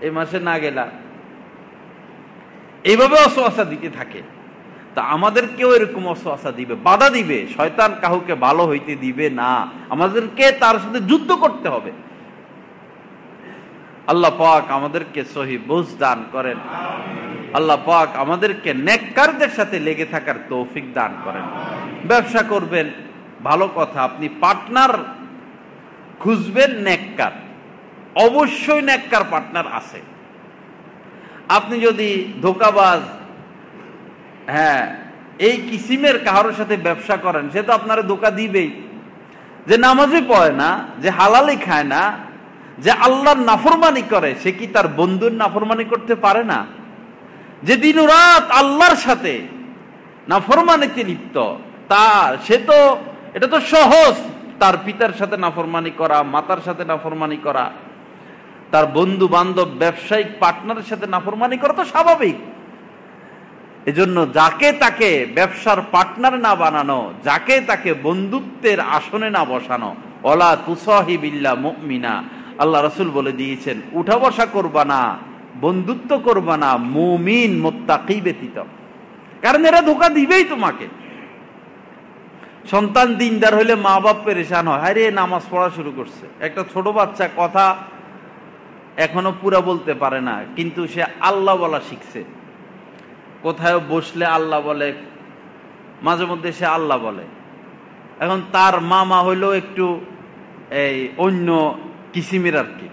এই মাসে না গেলা, এইভাবে অসওয়াসা দিতে থাকে। তা আমাদেরকেও এরকম অসওয়াসা দিবে, বাধা দিবে। শয়তান কাউকে ভালো হইতে দিবে না, আমাদেরকে তার সাথে যুদ্ধ করতে হবে। আল্লাহ পাক আমাদেরকে সহি বুঝ দান করেন। আল্লাহ পাক আমাদেরকে নেককারদের সাথে লেগে থাকার তৌফিক দান করেন। ব্যবসা করবেন, ভালো কথা, আপনি পার্টনার খুঁজবেন নেককার, অবশ্যই নেককার পার্টনার আছে। আপনি যদি ধোঁকাবাজ, এই কিসিমের কারোর সাথে ব্যবসা করেন, সে তো আপনারা ধোঁকা দিবেই। যে নামাজই পড়ে না, যে হালালি খায় না, যে আল্লাহর নাফরমানি করে, সে কি তার বন্ধুর নাফরমানি করতে পারে না? যে দিন রাত আল্লাহর সাথে নাফরমানিতে লিপ্ত, সে তো, এটা তো সহজ, তার পিতার সাথে নাফরমানি করা, মাতার সাথে নাফরমানি করা, তার বন্ধু বান্ধব ব্যবসায়িক পার্টনারের সাথে নাফরমানি করা তো স্বাভাবিক। এজন্য যাকে তাকে ব্যবসার পার্টনার না বানানো, যাকে তাকে বন্ধুত্বের আসনে না বসানো। ওয়ালা তুসাহিবিল্লাহ মুমিনা, আল্লাহ রাসূল বলে দিয়েছেন, উঠা বসা করবা না, বন্ধুত্ব করবা না মুমিন মুত্তাকি ব্যতীত, কারণ এরা ধোঁকা দিবেই তোমাকে। সন্তান দিনদার হইলে মা বাপ পেরেশান হয়, আরে নামাজ পড়া শুরু করছে। একটা ছোট বাচ্চা কথা এখনো পুরা বলতে পারে না, কিন্তু সে আল্লাহ বলা শিখছে। কোথায় বসলে আল্লাহ বলে, মাঝে মধ্যে সে আল্লাহ বলে। এখন তার মামা হইলো একটু এই অন্য কিসিমের আর কি,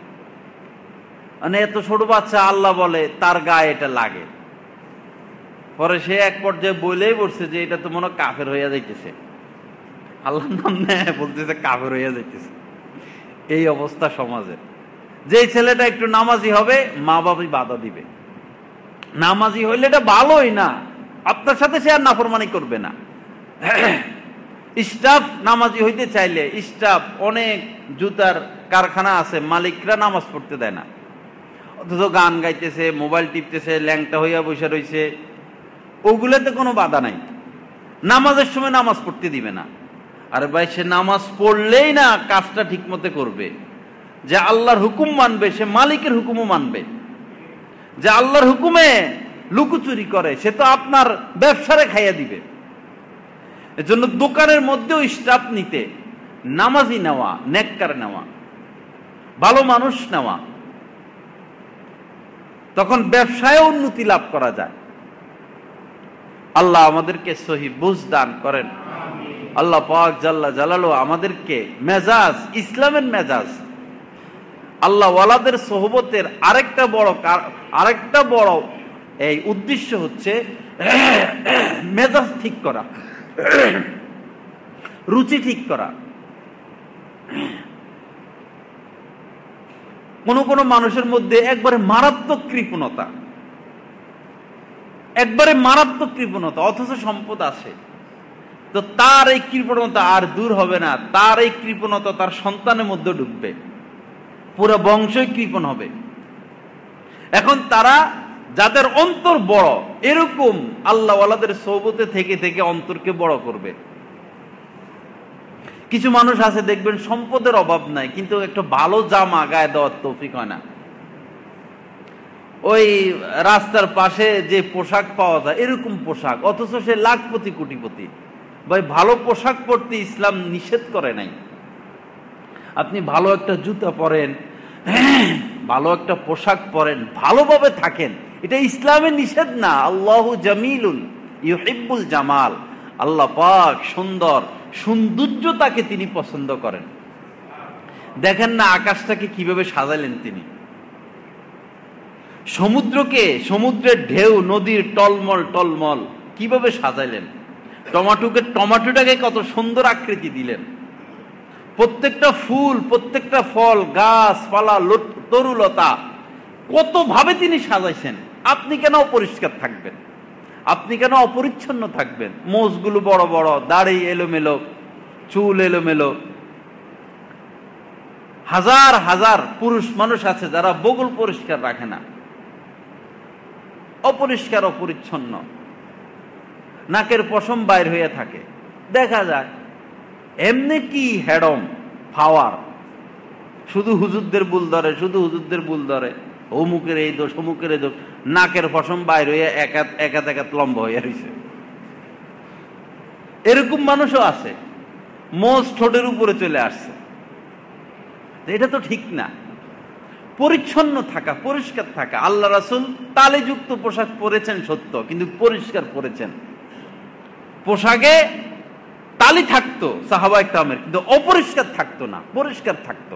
মানে এত ছোট বাচ্চা আল্লাহ বলে, তার গায়ে এটা লাগে। পরে সে এক পর্যায়ে বলেই বলছে যে এটা তো মনে হয় কাফের হইয়া যাইতেছে, আল্লাহর নাম নেয় বলতেছে কাফের হইয়া যাইতেছে। এই অবস্থা সমাজের। যে ছেলেটা একটু নামাজি হবে, মা বাবাই বাধা দিবে। নামাজি হইলে এটা ভালোই না, আপনার সাথে সে আর নাফরমানি করবে না। স্টাফ নামাজি হইতে চাইলে, স্টাফ অনেক জুতার কারখানা আছে, মালিকরা নামাজ পড়তে দেয় না, অথচ গান গাইতেছে, মোবাইল টিপতেছে, ল্যাংটা হইয়া বসে রয়েছে, ওগুলোতে কোনো বাধা নাই, নামাজের সময় নামাজ পড়তে দিবে না। আরে ভাই, সে নামাজ পড়লেই না কাজটা ঠিক মতো করবে। যে আল্লাহর হুকুম মানবে, সে মালিকের হুকুমও মানবে। যে আল্লাহর হুকুমে লুকোচুরি করে, সে তো আপনার ব্যবসারে খাইয়া দিবে। এজন্য দোকানের মধ্যেও স্টাফ নিতে, নামাজি নেওয়া, নেককার নেওয়া, ভালো মানুষ নেওয়া, তখন ব্যবসায় উন্নতি লাভ করা যায়। আল্লাহ আমাদেরকে সহি বুঝ দান করেন। আল্লাহ পাক জাল্লা জালালু আমাদেরকে মেজাজ, ইসলামের মেজাজ, আল্লাহ ওয়ালাদের সোহবতের আরেকটা বড় এই উদ্দেশ্য হচ্ছে মেজাজ ঠিক করা, রুচি ঠিক করা। কোন মানুষের মধ্যে একবারে মারাত্মক কৃপণতা, অথচ সম্পদ আছে, তো তার এই কৃপণতা আর দূর হবে না। তার এই কৃপণতা তার সন্তানের মধ্যে ঢুকবে, পুরো বংশই কৃপণ হবে। এখন তারা যাদের অন্তর বড়, এরকম আল্লাহ ওয়ালাদের সোহবতে থেকে থেকে অন্তরকে বড় করবে। কিছু মানুষ আছে দেখবেন সম্পদের অভাব নাই, কিন্তু একটা ভালো জামা গায়ে দেওয়ার তৌফিক হয় না। ওই রাস্তার পাশে যে পোশাক পাওয়া যায় এরকম পোশাক, অথচ সে লাখপতি কোটিপতি। ভাই, ভালো পোশাক পরতে ইসলাম নিষেধ করে নাই। আপনি ভালো একটা জুতা পরেন, ভালো একটা পোশাক পরেন, ভালোভাবে থাকেন, এটা ইসলামের নিষেধ না। আল্লাহু জামিলুন ইউহিব্বুল জামাল, আল্লাহ পাক সুন্দর, সৌন্দর্যতাকে তিনি পছন্দ করেন। দেখেন না আকাশটাকে কিভাবে সাজালেন তিনি, সমুদ্রের ঢেউ, নদীর টলমল টলমল কিভাবে সাজাইলেন, টমাটোটাকে কত সুন্দর আকৃতি দিলেন, প্রত্যেকটা ফুল, প্রত্যেকটা ফল, গাছপালা, তরুলতা কত ভাবে তিনি সাজাইছেন। আপনি কেন অপরিষ্কার থাকবেন? আপনি কেন অপরিচ্ছন্ন থাকবেন? মোষগুলো বড় বড়, দাড়ি এলোমেলো, চুল এলোমেলো। হাজার হাজার পুরুষ মানুষ আছে যারা বগল পরিষ্কার রাখে না, অপরিষ্কার, অপরিচ্ছন্ন, নাকের পশম বাইর হয়ে থাকে, দেখা যায়। এমনি কি হেডম পাওয়ার, শুধু হুজুরদের ভুল ধরে, শুধু হুজুরদের ভুল ধরে, অমুকের এই দোষ, অমুকের এই দোষ, নাকের পশম বাইর হয়ে একাত লম্বা হয়ে রয়েছে। এরকম মানুষও আছে, মোজ ঠোঁটের উপরে চলে আসছে। এটা তো ঠিক না। পরিচ্ছন্ন থাকা, পরিষ্কার থাকা। আল্লাহ রাসূল তালিযুক্ত পোশাক পরেছেন সত্য, কিন্তু পরিষ্কার পরেছেন। পোশাকে তালি থাকতো সাহাবায়ে কেরামের, কিন্তু অপরিষ্কার থাকতো না, পরিষ্কার থাকতো।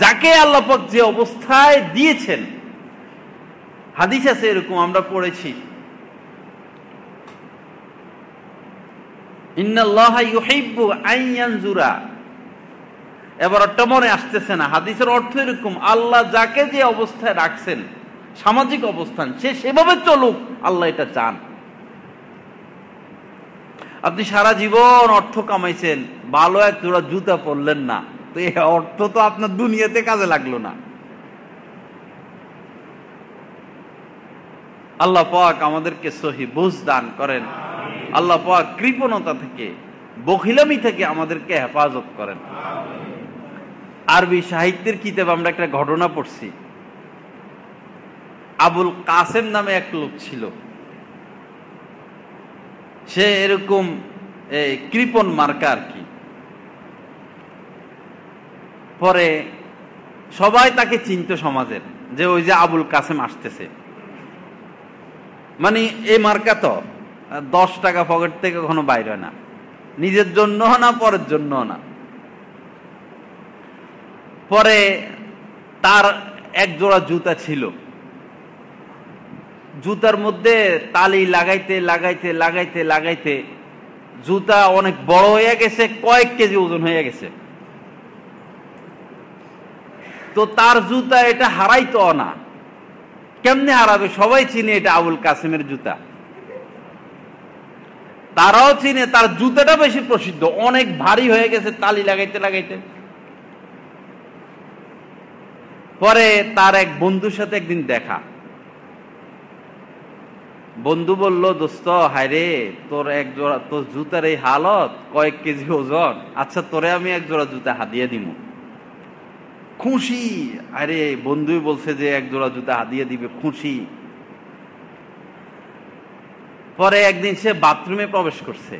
যাকে আল্লাহ পাক যে অবস্থায় দিয়েছেন, হাদিস আছে এরকম, আমরা পড়েছি, ইন্নাল্লাহা ইউহিব্বু আন ইয়ানজুরা, এবারটা মনে আসতেছে না, হাদিসের অর্থ এরকম, আল্লাহ যাকে যে অবস্থায় রাখছেন, সামাজিক অবস্থান, সে সেভাবে চলুক, আল্লাহ এটা চান। আপনি সারা জীবন অর্থ কামাইছেন, ভালো এক জোড়া জুতা পরলেন না, তো এই অর্থ তো আপনার দুনিয়াতে কাজে লাগলো না। আল্লাহ পাক আমাদেরকে সহি বুঝ দান করেন। আল্লাহ পাক কৃপণতা থেকে, বখিলামি থেকে আমাদেরকে হেফাজত করেন। আরবি সাহিত্যের কিতাব আমরা একটা ঘটনা পড়ছি। আবুল কাসেম নামে এক লোক ছিল, সে এরকম কৃপণ মার্কা আর কি। পরে সবাই তাকে চিনত সমাজের, যে ওই যে আবুল কাসেম আসতেছে, মানে এই মার্কা তো 10 টাকা পকেট থেকে কখনো বাইর হয় না, নিজের জন্য না পরের জন্য না। পরে তার এক জোড়া জুতা ছিল, জুতার মধ্যে তালি লাগাইতে লাগাইতে লাগাইতে লাগাইতে জুতা অনেক বড় হয়ে গেছে, কয়েক কেজি ওজন হয়ে গেছে। তো তার জুতা এটা হারাইতো না, কেমনে হারাবে? সবাই চিনে এটা আবুল কাসেমের জুতা, তারাও চিনে, তার জুতাটা বেশি প্রসিদ্ধ, অনেক ভারী হয়ে গেছে তালি লাগাইতে লাগাইতে। পরে তার এক বন্ধুর সাথে একদিন দেখা, বন্ধু বলল, দোস্ত হায়রে, তোর এক জোড়া, তোর জুতার এই হালত, কয়েক কেজি ওজন, আচ্ছা তোরে আমি এক জোড়া জুতা হাদিয়া দিব। খুশি, আরে বন্ধুই বলছে যে এক জোড়া জুতা হাদিয়া দিবে, খুশি। পরে একদিন সে বাথরুমে প্রবেশ করছে,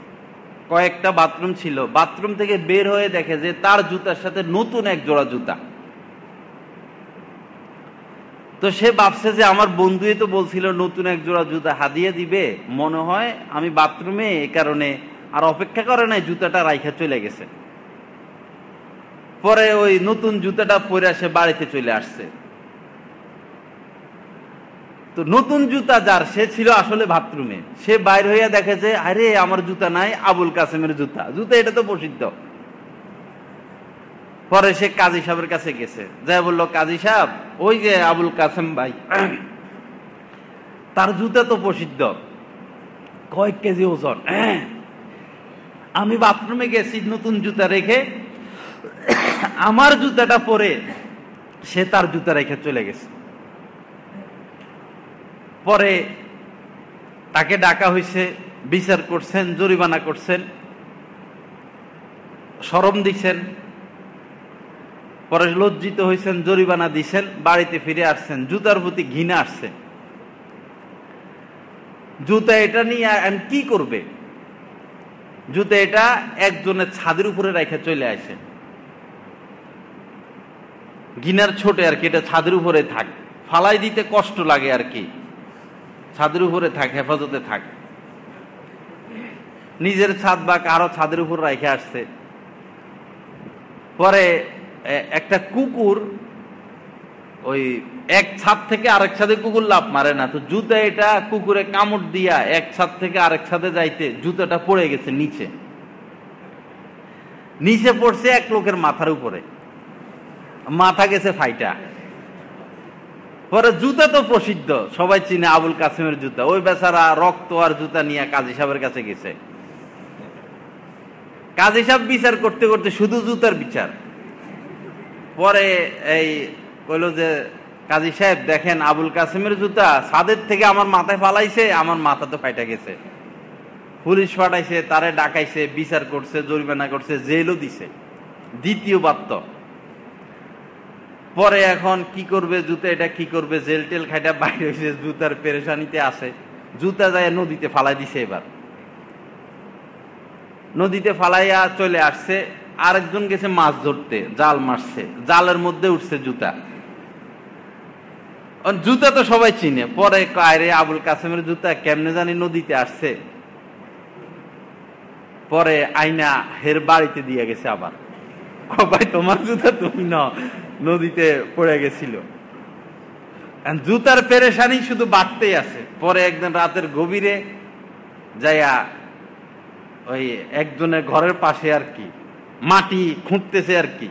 কয়েকটা বাথরুম ছিল, বাথরুম থেকে বের হয়ে দেখে যে তার জুতার সাথে নতুন এক জোড়া জুতা। তো সে ভাবছে যে আমার বন্ধুই তো বলছিল নতুন এক জোড়া জুতা হাদিয়া দিবে, মনে হয় আমি বাথরুমে এই কারণে আর অপেক্ষা করে নাই, জুতাটা রাইখা চলে গেছে। পরে ওই নতুন জুতাটা পরে সে বাড়িতে চলে আসছে। তো নতুন জুতা যার, সে ছিল আসলে বাথরুমে, সে বাইর হইয়া দেখে যে আরে আমার জুতা নাই, আবুল কাসেমের জুতা, জুতা এটা তো প্রসিদ্ধ। পরে সে কাজী সাহেবের কাছে গেছে, যাই বললো, কাজী সাহেব, ওই যে আবুল কাসেম ভাই, তার জুতা তো প্রসিদ্ধ, কয়েক কেজি ওজন, আমি বাথরুমে গেছি নতুন জুতা রেখে, আমার জুতাটা পরে সে তার জুতা রেখে চলে গেছে। পরে তাকে ডাকা হয়েছে, বিচার করছেন, জরিমানা করছেন, শরম দিছেন। পরে লজ্জিত হয়েছেন, জরিমানা দিছেন, বাড়িতে ফিরে আসছেন, জুতার প্রতি ঘৃণা আসছে। জুতা এটা নিয়ে আমি কি করবে? জুতা এটা একজনের ছাদের উপরে রেখে চলে আসে, ঘৃণার ছোটে আর কি, এটা ছাদের উপরে থাক, ফালাই দিতে কষ্ট লাগে আর কি, ছাদের উপরে থাক, হেফাজতে থাক। নিজের ছাদ বা কারো ছাদের উপর রেখে আসছে। পরে একটা কুকুর, ওই এক ছাদ থেকে আরেক ছাদে কুকুর লাফ মারে না, তো জুতা এটা কুকুরে কামড় দিয়া এক ছাদ থেকে আরেক ছাদে যাইতে জুতাটা পড়ে গেছে নিচে, নিচে পড়ছে এক লোকের মাথার উপরে, মাথা গেছে ফাইটা। পরে জুতা তো প্রসিদ্ধ, সবাই চিনে আবুল কাসেমের জুতা, ওই বেচারা রক্ত আর জুতা নিয়ে কাজী সাহেবের কাছে গেছে। কাজী সাহেব বিচার করতে করতে শুধু জুতার বিচার। পরে এই কইল যে, কাজী সাহেব দেখেন, আবুল কাসেমের জুতা ছাদের থেকে আমার মাথায় ফালাইছে, আমার মাথা তো ফাইটা গেছে। পুলিশ পাঠাইছে, তারে ডাকাইছে, বিচার করছে, জরিমানা করছে, জেলও দিছে। দ্বিতীয়বার তো পরে এখন কি করবে, জুতা এটা কি করবে, জেল টেল খাইটা বাইরে হয়েছে, জুতার পেরেশানিতে আসে, জুতা যায় নদীতে ফালাই দিছে। এবার নদীতে ফালাইয়া চলে আসছে, আরেকজন গেছে মাছ ধরতে, জাল মারছে, জালের মধ্যে উঠছে জুতা। জুতা তো সবাই চিনে, পরে কায়রে আবুল কাসেমের জুতা কেমনে জানি নদীতে আসছে। পরে আইনা হের বাড়িতে দিয়ে গেছে, আবার ভাই তোমার জুতা তুমি না, নদীতে পড়ে গেছিল। জুতার পেরেশানি শুধু বাড়তেই আছে। পরে একদিন রাতের গভীরে যাইয়া ওই একজনের ঘরের পাশে আর কি মাটি খুঁড়তেছে আর কি,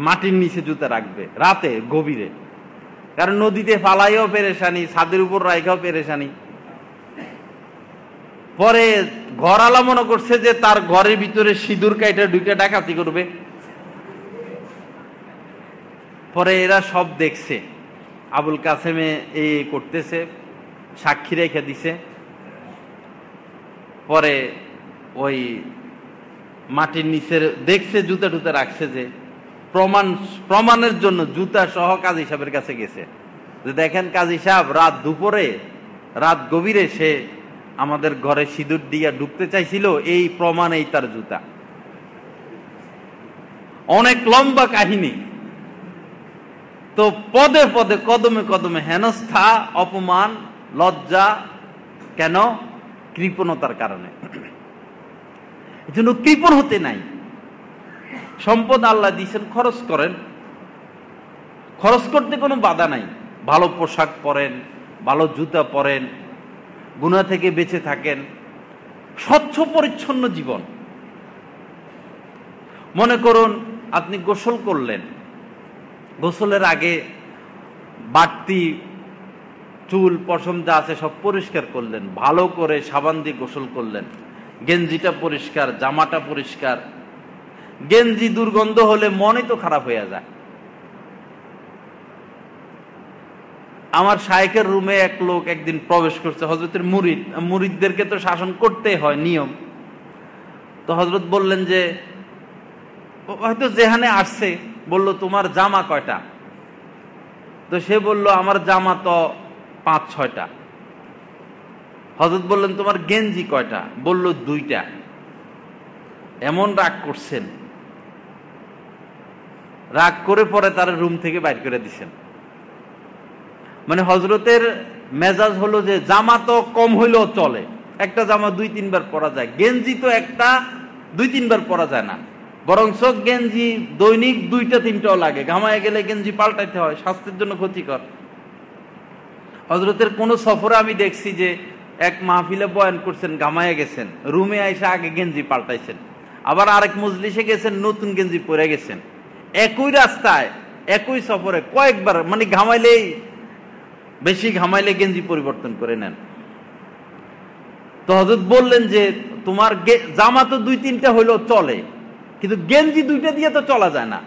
মাটির নিচে জুতা রাখবে রাতে গভীরে, কারণ নদীতে ফালাইও পেরেশানি, ছাদের উপর রাইখাও পেরেশানি। পরে ঘর আলা মনে করছে যে তার ঘরের ভিতরে সিঁদুর কাইটা ঢুকে ডাকাতি করবে। পরে এরা সব দেখছে আবুল কাসেমে এই করতেছে, সাক্ষী রেখে দিছে। পরে ওই মাটির নিচের দেখছে জুতা টুতা রাখছে, যে প্রমাণের জন্য জুতা সহ কাজী সাহেবের কাছে গেছে, যে দেখেন কাজী সাহেব রাত দুপুরে, রাত গভীরে সে আমাদের ঘরে সিঁদুর দিয়া ঢুকতে চাইছিল, এই প্রমাণ, এই তার জুতা। অনেক লম্বা কাহিনী। তো পদে পদে কদমে কদমে হেনস্থা, অপমান, লজ্জা, কেন? কৃপণতার কারণে। এই জন্য কৃপণ হতে নাই। সম্পদ আল্লাহ দিয়েছেন, খরচ করেন, খরচ করতে কোনো বাধা নাই। ভালো পোশাক পরেন, ভালো জুতা পরেন, গুনাহ থেকে বেঁচে থাকেন, স্বচ্ছ পরিচ্ছন্ন জীবন। মনে করুন আপনি গোসল করলেন, গোসলের আগে বাড়তি চুল পশম যা আছে সব পরিষ্কার করলেন, ভালো করে সাবান দিয়ে গোসল করলেন, গেঞ্জিটা পরিষ্কার, জামাটা পরিষ্কার। গেঞ্জি দুর্গন্ধ হলে মনে তো খারাপ হয়ে যায়। আমার শায়েখের রুমে এক লোক একদিন প্রবেশ করছে, হযরতের মুরিদ, মুরিদদেরকে তো শাসন করতে হয়, নিয়ম। তো হযরত বললেন যে, হয়তো যেখানে আসছে, বলল তোমার জামা কয়টা? তো সে বলল আমার জামা তো 5-6টা। হযরত বললেন তোমার গেঞ্জি কয়টা? বলল 2টা। এমন রাগ করছেন, রাগ করে পরে তার রুম থেকে বাইর করে দিছেন। মানে হযরতের মেজাজ হলো যে জামা তো কম হইলেও চলে, একটা জামা 2-3 বার পরা যায়, গেঞ্জি তো একটা 2-3 বার পরা যায় না, বরং গেঞ্জি দৈনিক 2-3টাও লাগে, ঘামায় গেলে গেঞ্জি পাল্টাইতে হয়, স্বাস্থ্যের জন্য ক্ষতিকর। হযরতের কোন সফরে আমি দেখছি যে এক মাহফিলে বয়ান করছেন, ঘামায় গেছেন, রুমে আইসা আগে গেঞ্জি পাল্টাইছেন, আবার আরেক মজলিসে গেছেন, নতুন গেঞ্জি পরে গেছেন। একই রাস্তায় একই সফরে কয়েকবার, মানে ঘামাইলেই, বেশি ঘামাইলে গেঞ্জি পরিবর্তন করে নেন। তো হযরত বললেন যে তোমার জামা তো 2-3টা হইলেও চলে, কিন্তু গেঞ্জি 2টা দিয়ে তো চলা যায় না,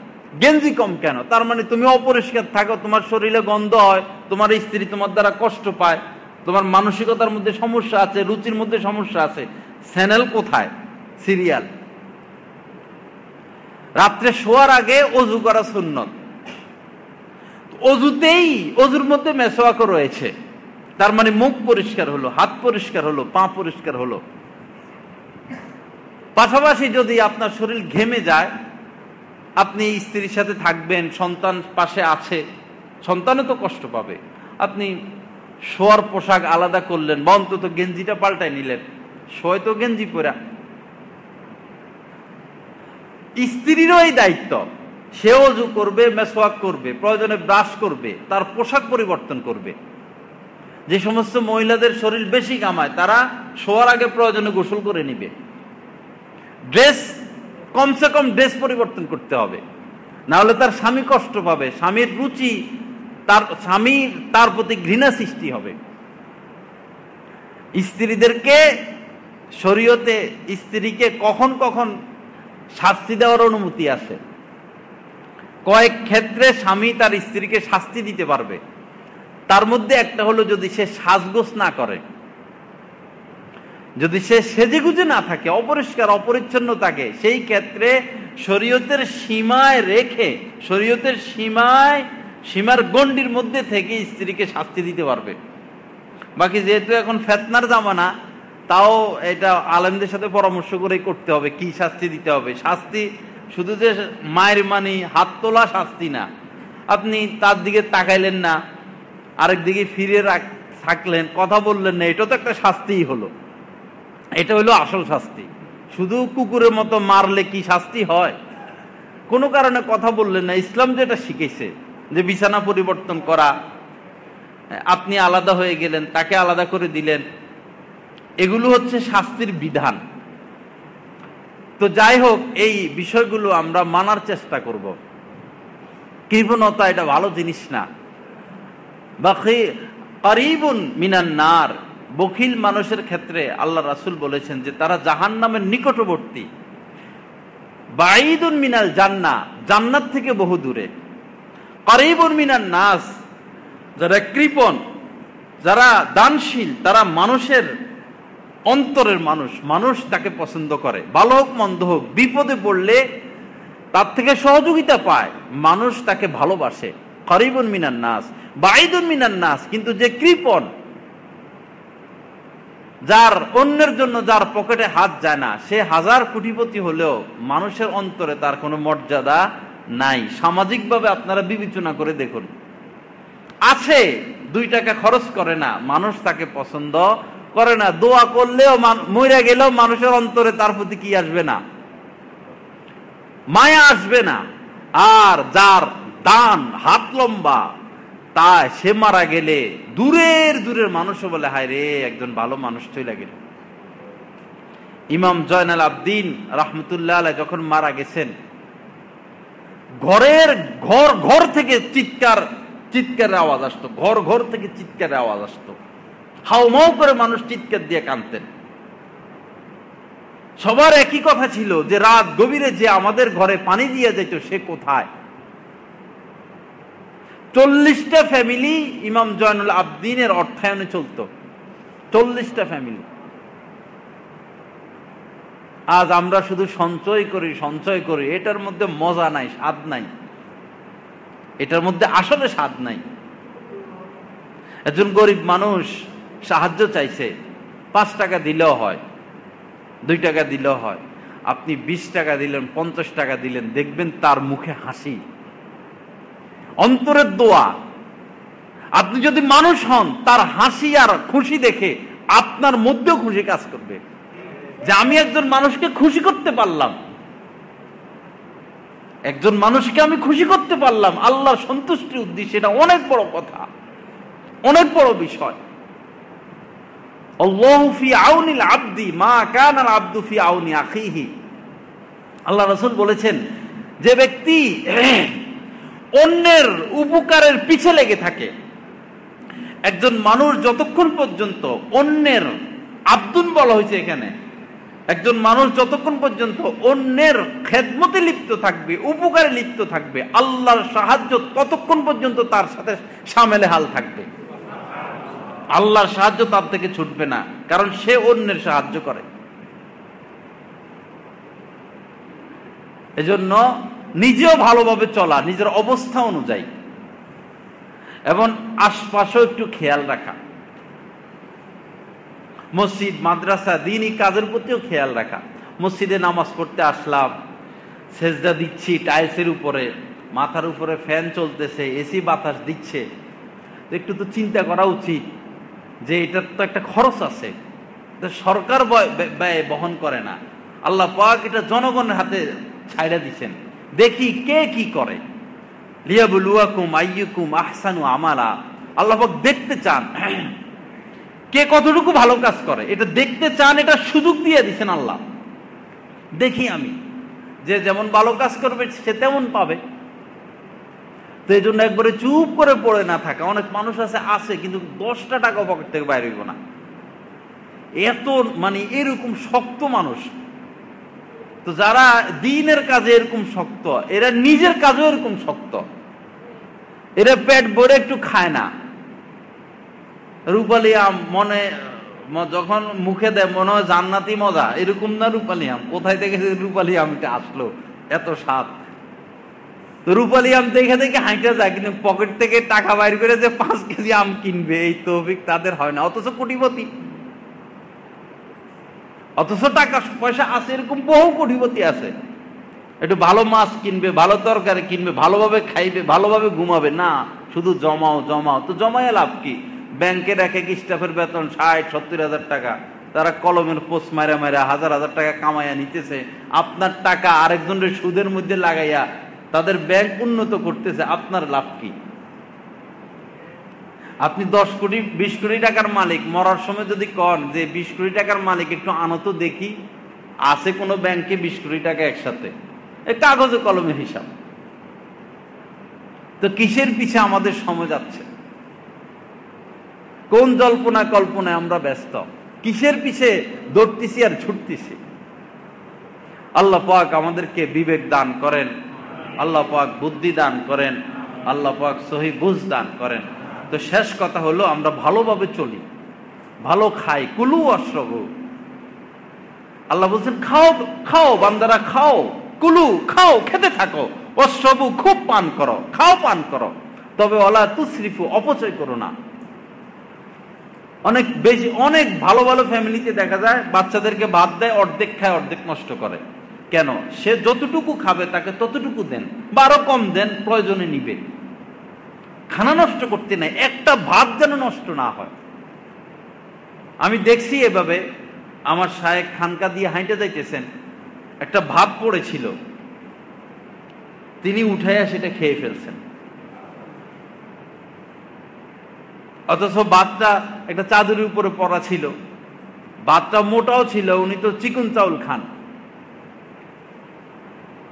গেঞ্জি কম কেন? তার মানে তুমি অপরিষ্কার থাকো, তোমার শরীরে গন্ধ হয়, তোমার স্ত্রী তোমার দ্বারা কষ্ট পায়, তোমার মানসিকতার মধ্যে সমস্যা আছে, রুচির মধ্যে সমস্যা আছে। চ্যানেল কোথায়? সিরিয়াল। রাত্রে শোয়ার আগে অজু করা সুন্নত, অজুতেই, অজুর মধ্যে মেসওয়াক রয়েছে, তার মানে মুখ পরিষ্কার হলো, হাত পরিষ্কার হলো, পা পরিষ্কার হলো। পাশাপাশি যদি আপনার শরীর ঘেমে যায়, আপনি স্ত্রীর সাথে থাকবেন, সন্তান পাশে আছে, সন্তানও তো কষ্ট পাবে, আপনি শোয়ার পোশাক আলাদা করলেন, বা অন্তত গেঞ্জিটা পাল্টাই নিলেন, শোয় তো গেঞ্জি পরা। স্ত্রীরও এই দায়িত্ব, সে ওযু করবে, মেসওয়াক করবে, প্রয়োজনে ব্রাশ করবে, তার পোশাক পরিবর্তন করবে। যে সমস্ত মহিলাদের শরীর বেশি ঘামায়, তারা শোয়ার আগে প্রয়োজনে গোসল করে নিবে। ড্রেস, কমসে কম ড্রেস পরিবর্তন করতে হবে, না হলে তার স্বামী কষ্ট পাবে, স্বামীর রুচি, তার স্বামীর তার প্রতি ঘৃণা সৃষ্টি হবে। স্ত্রীদেরকে শরীয়তে স্ত্রীকে কখন কখন শাস্তি দেওয়ার অনুমতি আছে। কয়েক ক্ষেত্রে স্বামী তার স্ত্রীকে শাস্তি দিতে পারবে, তার মধ্যে একটা হলো যদি সে সাজগোজ না করে, যদি সে সেজেগুজে না থাকে, অপরিষ্কার অপরিচ্ছন্ন থাকে, সেই ক্ষেত্রে শরীয়তের সীমায় রেখে, শরীয়তের সীমায় সীমার গণ্ডির মধ্যে থেকে স্ত্রীকে শাস্তি দিতে পারবে। বাকি যেহেতু এখন ফেতনার জামানা, তাও এটা আলেমদের সাথে পরামর্শ করেই করতে হবে কি শাস্তি দিতে হবে। শাস্তি শুধু যে মায়ের মানি হাত তোলা শাস্তি না, আপনি তার দিকে তাকাইলেন না, আরেক দিকে ফিরে থাকলেন, কথা বললেন না, এটা তো একটা শাস্তিই হলো। এটা হলো আসল শাস্তি। শুধু কুকুরের মতো মারলে কি শাস্তি হয়? কোনো কারণে কথা বললেন না, ইসলাম যেটা শিখেছে যে বিছানা পরিবর্তন করা, আপনি আলাদা হয়ে গেলেন, তাকে আলাদা করে দিলেন, এগুলো হচ্ছে শাস্তির বিধান। তো যাই হোক, এই বিষয়গুলো আমরা মানার চেষ্টা করব। কৃপণতা এটা ভালো জিনিস না। কারিবুন মিনান নার, বখিল মানুষের ক্ষেত্রে আল্লাহ রাসূল বলেছেন যে তারা জাহান্নামের নিকটবর্তী। বাঈদুন মিনাল জান্নাহ, জান্নাত থেকে বহু দূরে। কারিবুন মিনান নাস, যারা কৃপণ, যারা দানশীল, তারা মানুষের অন্তরের মানুষ, মানুষ তাকে পছন্দ করে, ভালো হোক মন্দ হোক, বিপদে পড়লে তার থেকে সহযোগিতা পায়, মানুষ তাকে ভালোবাসে। কারিবুন মিনান নাস, বাঈদুন মিনান নাস। কিন্তু যে কৃপণ, যার অন্যের জন্য যার পকেটে হাত যায় না, সে হাজার কোটিপতি হলেও মানুষের অন্তরে তার কোনো মর্যাদা নাই। সামাজিকভাবে আপনারা বিবেচনা করে দেখুন, আছে 2 টাকা খরচ করে না, মানুষ তাকে পছন্দ করে না। দোয়া করলেও, মরে গেলেও মানুষের অন্তরে তার প্রতি কি আসবে না? মায়া আসবে না। আর যার দান হাত লম্বা, তা সে মারা গেলে দূরের দূরের মানুষও বলে হায় রে, একজন ভালো মানুষ চলে গেল। ইমাম জয়নাল আবদিন রাহমাতুল্লাহ আলাইহি যখন মারা গেছেন, ঘর থেকে চিৎকারের আওয়াজ আসতো, ঘর থেকে চিৎকারের আওয়াজ আসতো, হাউমাউ করে মানুষ চিৎকার দিয়ে কাঁদতেন। সবার একই কথা ছিল যে রাত গভীরে যে আমাদের ঘরে পানি দিয়ে যেত সে কোথায়? 40টা ফ্যামিলি ইমাম জয়নুল আবদিনের অর্থায়নে চলত, 40টা ফ্যামিলি। আজ আমরা শুধু সঞ্চয় করি, এটার মধ্যে মজা নাই, স্বাদ নাই, এটার মধ্যে আসলে স্বাদ নাই। একজন গরিব মানুষ সাহায্য চাইছে, 5 টাকা দিলেও হয়, 2 টাকা দিলেও হয়। আপনি 20 টাকা দিলেন, 50 টাকা দিলেন, দেখবেন তার মুখে হাসি, অন্তরের দোয়া। আপনি যদি মানুষ হন, তার হাসি আর খুশি দেখে আপনার মধ্যেও খুশি কাজ করবে যে আমি একজন মানুষকে খুশি করতে পারলাম, একজন মানুষকে আমি খুশি করতে পারলাম আল্লাহর সন্তুষ্টির উদ্দেশ্যে। এটা অনেক বড় কথা, অনেক বড় বিষয়। আল্লাহু ফি আউনিল আবদি মা কানা আল আবদু ফি আউনি আখিহি। আল্লাহ রাসূল বলেছেন, যে ব্যক্তি অন্যের উপকারের পিছে লেগে থাকে, একজন মানুষ যতক্ষণ পর্যন্ত অন্যের আব্দুন বলা হয়েছে এখানে, একজন মানুষ যতক্ষণ পর্যন্ত অন্যের খেদমতে লিপ্ত থাকবে, উপকারে লিপ্ত থাকবে, আল্লাহর সাহায্য ততক্ষণ পর্যন্ত তার সাথে সামেলে হাল থাকবে। আল্লাহর সাহায্য তার থেকে ছুটবে না, কারণ সে অন্যের সাহায্য করে। এজন্য নিজেও ভালোভাবে চলা, নিজের অবস্থা অনুযায়ী, এবং আশপাশেও একটু খেয়াল রাখা, মসজিদ মাদ্রাসা দ্বীনি কাজের প্রতিও খেয়াল রাখা। মসজিদে নামাজ পড়তে আসলাম, সেজদা দিচ্ছি টাইলসের উপরে, মাথার উপরে ফ্যান চলতেছে, এসি বাতাস দিচ্ছে, একটু তো চিন্তা করা উচিত যে এটার তো একটা খরচ আছে, সরকার ব্যয় বহন করে না, আল্লাহ পাক এটা জনগণের হাতে ছাইড়া দিচ্ছেন, দেখি কে কি করে। লিয়াবলুয়াকুম আইয়ুকুম আহসানু আমালা, আল্লাহ পাক দেখতে চান কে কতটুকু ভালো কাজ করে, এটা দেখতে চান, এটা সুযোগ দিয়ে দিচ্ছেন আল্লাহ। দেখি আমি, যে যেমন ভালো কাজ করবে সে তেমন পাবে। তো এই জন্য একবারে চুপ করে পড়ে না থাকা। অনেক মানুষ আছে কিন্তু 10টা টাকা পকেট থেকে বাইরে হইব না, এত এরকম শক্ত মানুষ। তো যারা দ্বীনের কাজে এরকম শক্ত, এরা নিজের কাজেও এরকম শক্ত, এরা পেট ভরে একটু খায় না। রূপালী আম যখন মুখে দেয় মনে হয় জান্নাতি মজা, এরকম না রূপালী আম। কোথায় থেকে রূপালী আমটা আসলো, এত স্বাদ। তো রূপালী আম দেখে দেখে হাঁটা যায়, কিন্তু পকেট থেকে টাকা বাইর করে যে 5 কেজি আম কিনবে এই তৌফিক তাদের হয় না, অথচ কোটিপতি, অথচ টাকা পয়সা আছে, এরকম বহু কোটিপতি আছে। একটু ভালো মাছ কিনবে, ভালো তরকারি কিনবে, ভালোভাবে খাইবে, ভালোভাবে ঘুমাবে না, শুধু জমাও জমাও। তো জমায় লাভ কি? ব্যাংকের এক এক স্টাফের বেতন 60-70 হাজার টাকা, তারা কলমের পোস্ট মারা মারা হাজার হাজার টাকা কামাইয়া নিতেছে। আপনার টাকা আরেকজনের সুদের মধ্যে লাগাইয়া তাদের ব্যাংক উন্নত করতেছে, আপনার লাভ কি? আপনি 10 কোটি 20 কোটি টাকার মালিক, মরার সময় যদি কন যে 20 কোটি টাকার মালিক একটু আনো তো দেখি, আছে কোনো ব্যাংকে 20 কোটি টাকা একসাথে? এই কাগজে কলমের হিসাব। তো কিসের পিছে আমাদের সময় যাচ্ছে? কোন জল্পনা কল্পনায় আমরা ব্যস্ত? কিসের পিছে দৌড়তেছি আর ছুটতেছি? আল্লাহ পাক আমাদেরকে বিবেক দান করেন, আল্লাহ পাক বুদ্ধি দান করেন, আল্লাহ পাক সহি বুঝ দান করেন। তো শেষ কথা হলো, আমরা ভালোভাবে চলি, ভালো খাই, কুলু অশ্রবু। আল্লাহ বলছেন খাও খাও বান্দারা, খাও, কুলু খাও, খেতে থাকো, অশ্রবু খুব পান করো, খাও পান করো, তবে ওয়ালা তুসরিফু অপচয় করো না। অনেক বেশি, অনেক ভালো ভালো ফ্যামিলিতে দেখা যায় বাচ্চাদেরকে ভাত দেয়, অর্ধেক খায় অর্ধেক নষ্ট করে। কেন? সে যতটুকু খাবে তাকে ততটুকু দেন, বা আরো কম দেন, প্রয়োজনে নিবে। খানা নষ্ট করতে নাই, একটা ভাত যেন নষ্ট না হয়। আমি দেখছি এভাবে, আমার শায়েখ খানকা দিয়ে হাঁটে যাইতেছেন, একটা ভাত পড়েছিল, তিনি উঠাইয়া সেটা খেয়ে ফেলছেন। অথচ ভাতটা একটা চাদরের উপরে পড়া ছিল, ভাতটা মোটাও ছিল, উনি তো চিকন চাউল খান।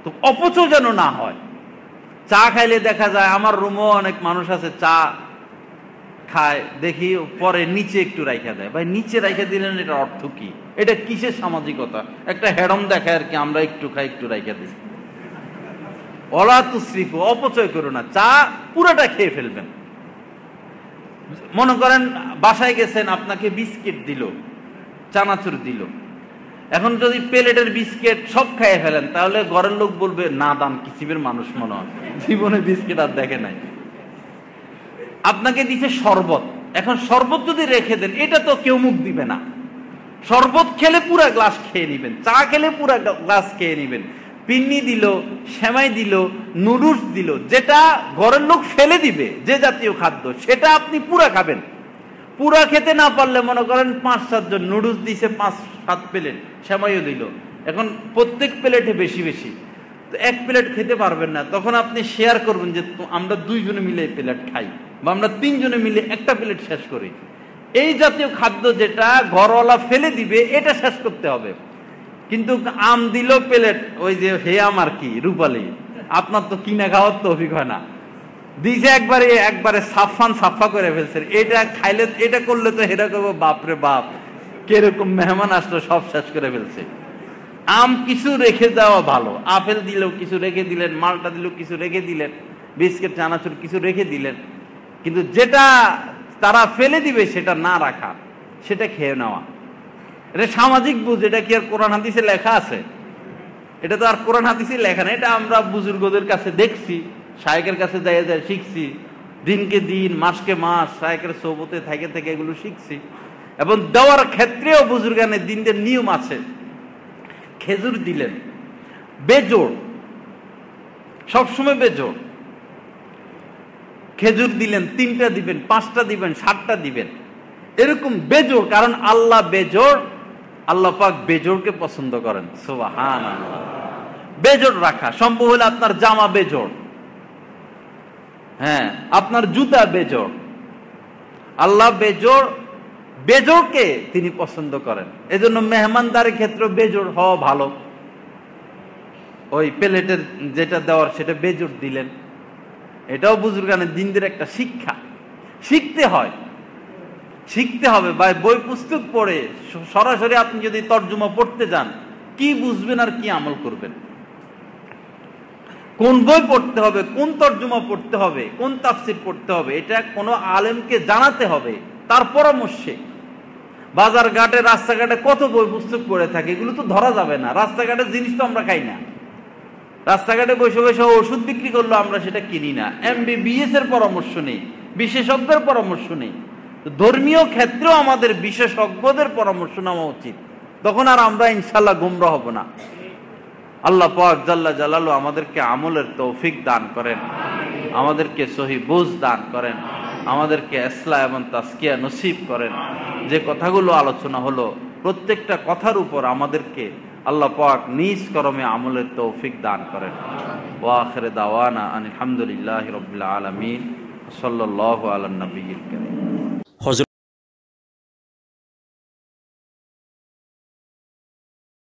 তো অপচয় যেন না হয়। চা খাইলে দেখা যায়, আমার রুমও অনেক মানুষ আছে চা খায়, দেখি পরে নিচে একটু রাইখা দেয়। ভাই নিচে রাইখা দিলেন, এটা অর্থ কি? এটা কিসের সামাজিকতা? একটা হেডম দেখায় আর কি, আমরা একটু খাই একটু রাইখা দিই। ওলা তুসরিফু, অপচয় করো না, চা পুরোটা খেয়ে ফেলবেন। মনে করেন বাসায় গেছেন, আপনাকে বিস্কিট দিল, চানাচুর দিল, এখন যদি প্লেটের বিস্কিট সব খাইয়ে ফেলেন, তাহলে ঘরের লোক বলবে না দান কিসিমের মানুষ মনে হয়, জীবনে বিস্কিট আর দেখে নাই। আপনাকে দিছে শরবত, এখন শরবত যদি রেখে দেন, এটা তো কেউ মুখ দিবে না। শরবত খেলে পুরা গ্লাস খেয়ে নিবেন, চা খেলে পুরা গ্লাস খেয়ে নিবেন। পিন্নি দিল, সেমাই দিল, নুডলস দিল, যেটা ঘরের লোক ফেলে দিবে, যে জাতীয় খাদ্য, সেটা আপনি পুরা খাবেন। পুরা খেতে না পারলে মনে করেন 5-7 জন, নুডলস দিছে 5-7 প্লেট, সেমাইও দিল, এখন প্রত্যেক প্লেটে বেশি বেশি, তো এক প্লেট খেতে পারবেন না। তখন আপনি শেয়ার করবেন যে আমরা 2 জনে মিলে প্লেট খাই, বা আমরা 3 জনে মিলে একটা প্লেট শেষ করি। এই জাতীয় খাদ্য যেটা ঘরওয়ালা ফেলে দিবে, এটা শেষ করতে হবে। কিন্তু আম দিল প্লেট, ওই যে হে আমার কি রূপালী, আপনার তো কিনা খাওয়ার তৌফিক হয় না, দিছে একবারে সাফা করে ফেলছেন। এটা খাইলে, এটা করলে তো হেরা করবো বাপরে বাপ, কিরকম মেহমান আসলো, সব শেষ করে ফেলছে। আম কিছু রেখে দেওয়া ভালো, আপেল দিলেও কিছু রেখে দিলেন, মালটা দিলেও কিছু রেখে দিলেন, বিস্কিট চানাচুর কিছু রেখে দিলেন। কিন্তু যেটা তারা ফেলে দিবে সেটা না রাখা, সেটা খেয়ে নেওয়া, এটা সামাজিক বুঝ। এটা কি আর কোরআন হাদিসে লেখা আছে? এটা তো আর কোরআন হাদিসে লেখা না, এটা আমরা বুজুর্গদের কাছে দেখছি, শায়েকের কাছে যাই যায় শিখছি, দিনকে দিন মাসকে মাস শায়েকের সোহবতে থেকে থেকে এগুলো শিখছি। এবং দেওয়ার ক্ষেত্রেও বুজুর্গানের দিনদের নিয়ম আছে। খেজুর দিলেন বেজোড়, সবসময় বেজোড়। খেজুর দিলেন 3টা দিবেন, 5টা দিবেন, 7টা দিবেন, এরকম বেজোড়। কারণ আল্লাহ বেজোড়, আল্লাহ পাক বেজোড়কে পছন্দ করেন। সুবহানাল্লাহ। বেজোড় রাখা, সম্ভব হলে আপনার জামা বেজোড়, হ্যাঁ আপনার জুতা বেজোড়। আল্লাহ বেজোড়, বেজোড়কে তিনি পছন্দ করেন। এজন্য মেহমানদারের ক্ষেত্রে বেজোড় হওয়া ভালো। ওই প্লেটের যেটা দেওয়ার সেটা বেজোড় দিলেন, এটাও বুজুর্গানের দিনদের একটা শিক্ষা। শিখতে হয়, শিখতে হবে ভাই। বই পুস্তক পড়ে সরাসরি আপনি যদি তর্জমা পড়তে যান, কি বুঝবেন আর কি আমল করবেন? কোন বই পড়তে হবে, কোন তর্জমা পড়তে হবে, কোন তাফসির পড়তে হবে, এটা কোনো আলেমকে জানাতে হবে, তার পরামর্শে। বাজার ঘাটে রাস্তাঘাটে কত বই পুস্তক পড়ে থাকে, এগুলো তো ধরা যাবে না। রাস্তাঘাটের জিনিস তো আমরা খাই না, রাস্তাঘাটে বসে বসে ওষুধ বিক্রি করলো, আমরা সেটা কিনি না। MBBS এর পরামর্শ নেই, বিশেষজ্ঞের পরামর্শ নেই। ধর্মীয় ক্ষেত্রেও আমাদের বিশেষজ্ঞদের পরামর্শ নেওয়া উচিত, তখন আর আমরা ইনশাল্লাহ গুমরা হব না। আল্লাহ পাক জাল্লা জালালু আমাদেরকে আমলের তৌফিক দান করেন, আমাদেরকে সহি বুঝ দান করেন, আমাদেরকে ইসলাহ এবং তাসকিয়া নসিব করেন। যে কথাগুলো আলোচনা হলো প্রত্যেকটা কথার উপর আমাদেরকে আল্লাহ পাক নিজ করমে আমলের তৌফিক দান করেন। ওয়া আখির দাওয়ানা আলহামদুলিল্লাহি রাব্বিল আলামিন। সাল্লাল্লাহু আলা নবিয়্যিল কারীম।